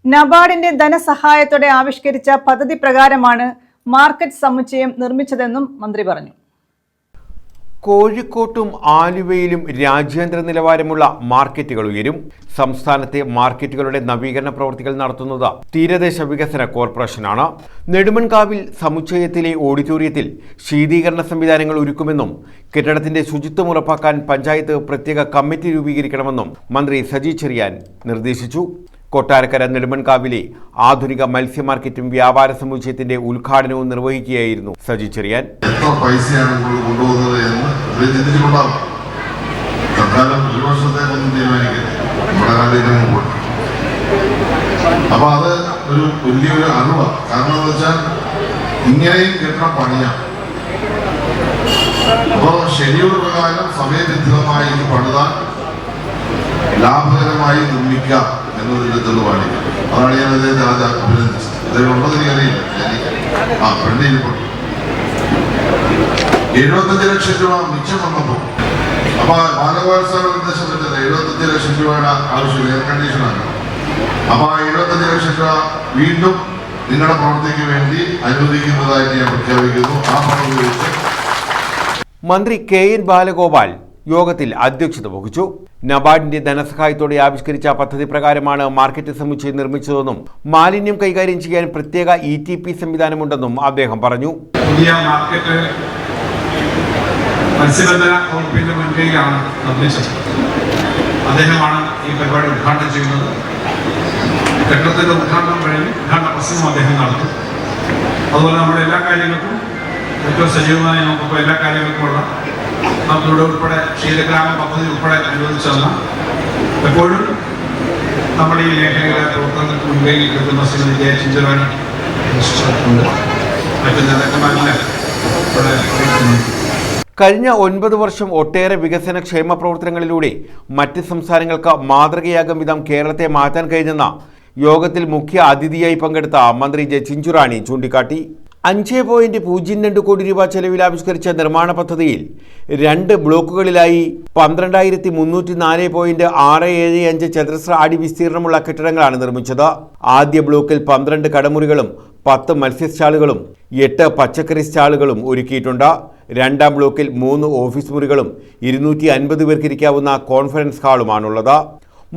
നബാർഡിന്റെ ധനസഹായത്തോടെ ആവിഷ്കരിച്ച പദ്ധതി പ്രകാരമാണ് മാർക്കറ്റ് സമുച്ചയം നിർമ്മിച്ചതെന്നും മന്ത്രി പറഞ്ഞു. കോഴിക്കോട്ടും ആലുവയിലും രാജ്യാന്തര നിലവാരമുള്ള മാർക്കറ്റുകൾ ഉയരും. സംസ്ഥാനത്തെ മാർക്കറ്റുകളുടെ നവീകരണ പ്രവൃത്തികൾ നടത്തുന്നത് തീരദേശ വികസന കോർപ്പറേഷനാണ്. നെടുമൺകാവിൽ സമുച്ചയത്തിലെ ഓഡിറ്റോറിയത്തിൽ ശീതീകരണ സംവിധാനങ്ങൾ ഒരുക്കുമെന്നും കെട്ടിടത്തിന്റെ ശുചിത്വം ഉറപ്പാക്കാൻ പഞ്ചായത്ത് പ്രത്യേക കമ്മിറ്റി രൂപീകരിക്കണമെന്നും മന്ത്രി സജി ചെറിയാൻ നിർദ്ദേശിച്ചു. കൊട്ടാരക്കര നെടുമൺകാവിലെ ആധുനിക മത്സ്യ മാർക്കറ്റും വ്യാപാര സമുച്ചയത്തിന്റെ ഉദ്ഘാടനവും നിർവഹിക്കുകയായിരുന്നു സജി ചെറിയാൻ. എത്ര പൈസയാണ് കൊണ്ടുപോകുന്നത് എന്ന് ചിന്തിച്ചിട്ടുണ്ടാവും. തൽക്കാലം 1 വർഷത്തേക്കൊന്നും തീരുമാനിക്കുന്നത് അപ്പൊ അത് ഒരു വലിയൊരു അറിവാണ്. കാരണം എന്ന് വെച്ചാൽ ഇങ്ങനെയും കെട്ടണം പണിയാം. അപ്പോ ഷെഡ്യൂൾ പ്രകാരം സമയബന്ധിതമായി ഇത് പണിതാൽ ലാഭകരമായി നിർമ്മിക്കാം എന്നതിന്റെ തെളിവാണ്. അതാണ് ഞാൻ അദ്ദേഹത്തെ ആദ്യം അഭിനന്ദിച്ചത്. അദ്ദേഹം ഉള്ളത് എനിക്കറിയില്ല. പെണ്ണിരിപ്പുണ്ട് 75 ലക്ഷം രൂപ മിച്ചം വന്നപ്പോൾ അപ്പൊ ബാലഗോപാൽ സാർ നിർദ്ദേശം വെച്ചത് 75 ലക്ഷം രൂപയുടെ ആവശ്യം എയർ കണ്ടീഷനാണ്. അപ്പൊ ആ 75 ലക്ഷം രൂപ വീണ്ടും നിങ്ങളുടെ പ്രവൃത്തിക്ക് വേണ്ടി അനുവദിക്കുന്നതായിട്ട് ഞാൻ പ്രഖ്യാപിക്കുന്നു. ആ പണം ഉപയോഗിച്ച് മന്ത്രി KN ബാലഗോപാൽ യോഗത്തിൽ അധ്യക്ഷത വഹിച്ചു. നബാർഡിന്റെ ധനസഹായത്തോടെ ആവിഷ്കരിച്ച പദ്ധതി പ്രകാരമാണ് മാർക്കറ്റ് സമുച്ചയം നിർമ്മിച്ചതെന്നും മാലിന്യം കൈകാര്യം ചെയ്യാൻ പ്രത്യേക ETP സംവിധാനമുണ്ടെന്നും അദ്ദേഹം പറഞ്ഞു. പുതിയ മാർക്കറ്റ് മത്സ്യബന്ധന വകുപ്പിന്റെ മുൻകൈയിലാണ് നിർമ്മിച്ചത്. അദ്ദേഹമാണ് ഈ പരിപാടി ഉദ്ഘാടനം ചെയ്യുന്നത്. കെട്ടിടത്തിന്റെ ഉദ്ഘാടനം കഴിഞ്ഞ് ഉദ്ഘാടന പ്രസംഗം അദ്ദേഹം നടത്തും. അതുപോലെ നമ്മുടെ എല്ലാ കാര്യങ്ങൾക്കും ഏറ്റവും സജീവമായി നമുക്കിപ്പോൾ എല്ലാ കാര്യങ്ങൾക്കുമുള്ള നമുക്കിവിടെ ഉൾപ്പെടെ ക്ഷീരഗ്രാമ പദ്ധതി ഉൾപ്പെടെ അനുവദിച്ചല്ല എപ്പോഴും നമ്മുടെ ഈ മേഖലയിലെ പ്രവർത്തനങ്ങൾക്ക് മുൻകൈ എടുക്കുന്ന ശ്രീമതി J. ചിഞ്ചുറാണി മറ്റു നേതാക്കന്മാരെല്ലാം ഇവിടെ കഴിഞ്ഞ 9 വർഷം ഒട്ടേറെ വികസന ക്ഷേമ പ്രവർത്തനങ്ങളിലൂടെ മറ്റ് സംസ്ഥാനങ്ങൾക്ക് മാതൃകയാകും വിധം കേരളത്തെ മാറ്റാൻ കഴിഞ്ഞെന്ന യോഗത്തിൽ മുഖ്യ അതിഥിയായി പങ്കെടുത്ത മന്ത്രി J. ചിഞ്ചുറാണി ചൂണ്ടിക്കാട്ടി. 5.02 കോടി രൂപ ചെലവിൽ ആവിഷ്കരിച്ച നിർമ്മാണ പദ്ധതിയിൽ 2 ബ്ലോക്കുകളിലായി 12,304.675 ചതുരശ്ര അടി വിസ്തീർണമുള്ള കെട്ടിടങ്ങളാണ് നിർമ്മിച്ചത്. ആദ്യ ബ്ലോക്കിൽ 12 കടമുറികളും 10 മത്സ്യസ്റ്റാളുകളും 8 പച്ചക്കറി സ്റ്റാളുകളും ഒരുക്കിയിട്ടുണ്ട്. രണ്ടാം ബ്ലോക്കിൽ 3 ഓഫീസ് മുറികളും 250 പേർക്ക് ഇരിക്കാവുന്ന കോൺഫറൻസ് ഹാളുമാണുള്ളത്.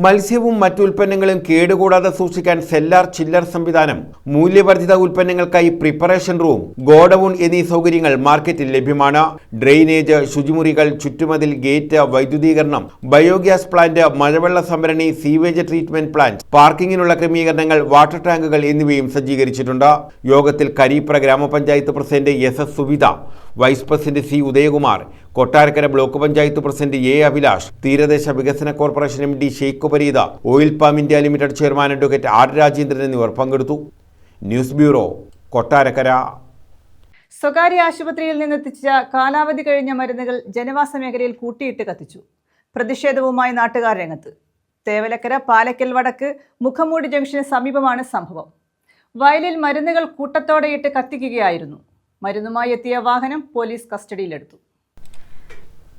മത്സ്യവും മറ്റു ഉൽപ്പന്നങ്ങളും കേടുകൂടാതെ സൂക്ഷിക്കാൻ സെല്ലാർ ചില്ലർ സംവിധാനം, മൂല്യവർദ്ധിത ഉൽപ്പന്നങ്ങൾക്കായി പ്രിപ്പറേഷൻ റൂം, ഗോഡൌൺ എന്നീ സൗകര്യങ്ങൾ മാർക്കറ്റിൽ ലഭ്യമാണ്. ഡ്രെയിനേജ്, ശുചിമുറികൾ, ചുറ്റുമതിൽ, ഗേറ്റ്, വൈദ്യുതീകരണം, ബയോഗ്യാസ് പ്ലാന്റ്, മഴവെള്ള സംഭരണി, സീവേജ് ട്രീറ്റ്മെന്റ് പ്ലാന്റ്, പാർക്കിങ്ങിനുള്ള ക്രമീകരണങ്ങൾ, വാട്ടർ ടാങ്കുകൾ എന്നിവയും സജ്ജീകരിച്ചിട്ടുണ്ട്. യോഗത്തിൽ Kareepra grama panchayat president SS Suvidha, vice president C. Udayakumar, Kottarakkara block panchayat president A. Abhilash, തീരദേശ വികസന corporation MD Sheikh Pareeda, oil palm India limited chairman advocate R. Rajendran എന്നിവർ പങ്കെടുത്തു. News bureau, Kottarakkara. സ്വകാര്യ ആശുപത്രിയിൽ നിന്നെത്തിച്ച കാലാവധി കഴിഞ്ഞ മരുന്നുകൾ ജനവാസ മേഖലയിൽ കൂട്ടിയിട്ട് കത്തിച്ചു. പ്രതിഷേധവുമായി നാട്ടുകാർ രംഗത്ത്. തേവലക്കര പാലക്കൽ വടക്ക് മുഖമൂടി ജംഗ്ഷന് സമീപമാണ് സംഭവം. വയലിൽ മരുന്നുകൾ കൂട്ടത്തോടെയിട്ട് കത്തിക്കുകയായിരുന്നു. മരുന്നുമായി എത്തിയ വാഹനം പോലീസ് കസ്റ്റഡിയിലെടുത്തു.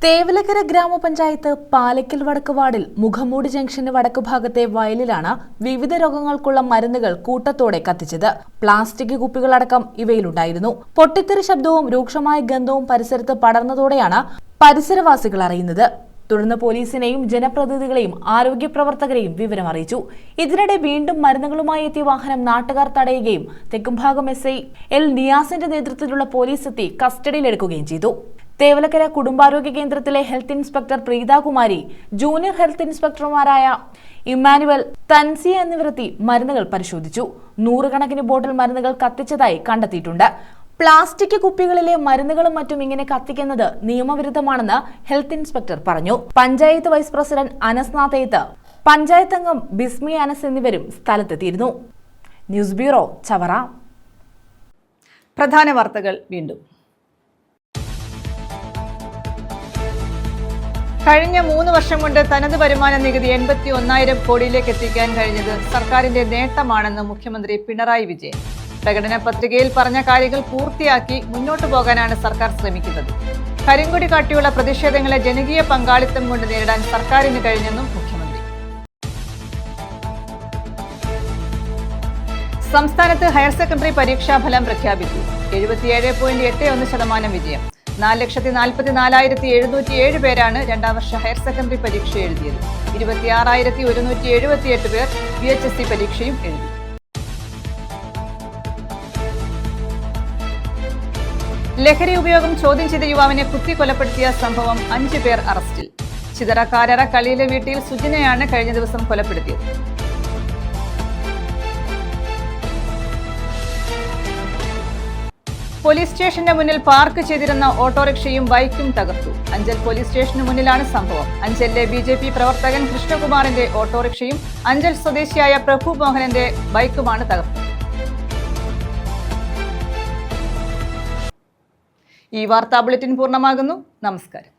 തേവലക്കര ഗ്രാമപഞ്ചായത്ത് പാലക്കൽ വടക്ക് വാർഡിൽ മുഖമൂടി ജംഗ്ഷന് വടക്ക് ഭാഗത്തെ വയലിലാണ് വിവിധ രോഗങ്ങൾക്കുള്ള മരുന്നുകൾ കൂട്ടത്തോടെ കത്തിച്ചത്. പ്ലാസ്റ്റിക് കുപ്പികളടക്കം ഇവയിലുണ്ടായിരുന്നു. പൊട്ടിത്തെറി ശബ്ദവും രൂക്ഷമായ ഗന്ധവും പരിസരത്ത് പടർന്നതോടെയാണ് പരിസരവാസികൾ അറിയുന്നത്. തുടർന്ന് പോലീസിനെയും ജനപ്രതിനിധികളെയും ആരോഗ്യ പ്രവർത്തകരെയും വിവരം അറിയിച്ചു. ഇതിനിടെ വീണ്ടും മരുന്നുകളുമായി എത്തിയ വാഹനം നാട്ടുകാർ തടയുകയും തെക്കുംഭാഗം SI L. നിയാസിന്റെ നേതൃത്വത്തിലുള്ള പോലീസ് എത്തി കസ്റ്റഡിയിലെടുക്കുകയും ചെയ്തു. തേവലക്കര കുടുംബാരോഗ്യ കേന്ദ്രത്തിലെ health inspector Preethakumari, junior health ഇൻസ്പെക്ടർമാരായ ഇമ്മാനുവൽ, തൻസിയ എന്നിവരെത്തി മരുന്നുകൾ പരിശോധിച്ചു. 100 കണക്കിന് ബോട്ടിൽ മരുന്നുകൾ കത്തിച്ചതായി കണ്ടെത്തിയിട്ടുണ്ട്. പ്ലാസ്റ്റിക് കുപ്പികളിലെ മരുന്നുകളും മറ്റും ഇങ്ങനെ കത്തിക്കുന്നത് നിയമവിരുദ്ധമാണെന്ന് ഹെൽത്ത് ഇൻസ്പെക്ടർ പറഞ്ഞു. പഞ്ചായത്ത് വൈസ് പ്രസിഡന്റ് അനസ് നാഥേത്ത്, പഞ്ചായത്ത് അംഗം ബിസ്മി അനസ് എന്നിവരും സ്ഥലത്തെത്തിയിരുന്നു. News bureau, Chavara. പ്രധാന വാർത്തകൾ വീണ്ടും. കഴിഞ്ഞ 3 വർഷം കൊണ്ട് തനത് വരുമാന നികുതി 81,000 കോടിയിലേക്ക് എത്തിക്കാൻ കഴിഞ്ഞത് സർക്കാരിന്റെ നേട്ടമാണെന്ന് മുഖ്യമന്ത്രി പിണറായി വിജയൻ. പ്രകടന പത്രികയിൽ പറഞ്ഞ കാര്യങ്ങൾ പൂർത്തിയാക്കി മുന്നോട്ടു പോകാനാണ് സർക്കാർ ശ്രമിക്കുന്നത്. കരിങ്കൊടി കാട്ടിയുള്ള പ്രതിഷേധങ്ങളെ ജനകീയ പങ്കാളിത്തം കൊണ്ട് നേരിടാൻ സർക്കാരിന് കഴിഞ്ഞെന്നും മുഖ്യമന്ത്രി. സംസ്ഥാനത്ത് ഹയർ സെക്കൻഡറി പരീക്ഷാഫലം പ്രഖ്യാപിച്ചു. 77.81% വിജയം. 4,44,707 പേരാണ് 2ാം വർഷ ഹയർ സെക്കൻഡറി പരീക്ഷ എഴുതിയത്. 26,178 പേർ VHSC പരീക്ഷയും എഴുതി. ലഹരി ഉപയോഗം ചോദ്യം ചെയ്ത യുവാവിനെ കുത്തിക്കൊലപ്പെടുത്തിയ സംഭവം 5 പേർ അറസ്റ്റിൽ. ചിതറ കാരറ കളിയിലെ വീട്ടിൽ സുജിനയാണ് കഴിഞ്ഞ ദിവസം കൊലപ്പെടുത്തിയത്. പോലീസ് സ്റ്റേഷന്റെ മുന്നിൽ പാർക്ക് ചെയ്തിരുന്ന ഓട്ടോറിക്ഷയും ബൈക്കും തകർത്തു. അഞ്ചൽ പോലീസ് സ്റ്റേഷന് മുന്നിലാണ് സംഭവം. അഞ്ചലിലെ BJP പ്രവർത്തകൻ കൃഷ്ണകുമാറിന്റെ ഓട്ടോറിക്ഷയും അഞ്ചൽ സ്വദേശിയായ പ്രഭു മോഹനന്റെ ബൈക്കുമാണ് തകർത്തത്. ഈ വാർത്താ ബുള്ളറ്റിൻ പൂർണ്ണമാകുന്നു. നമസ്കാരം.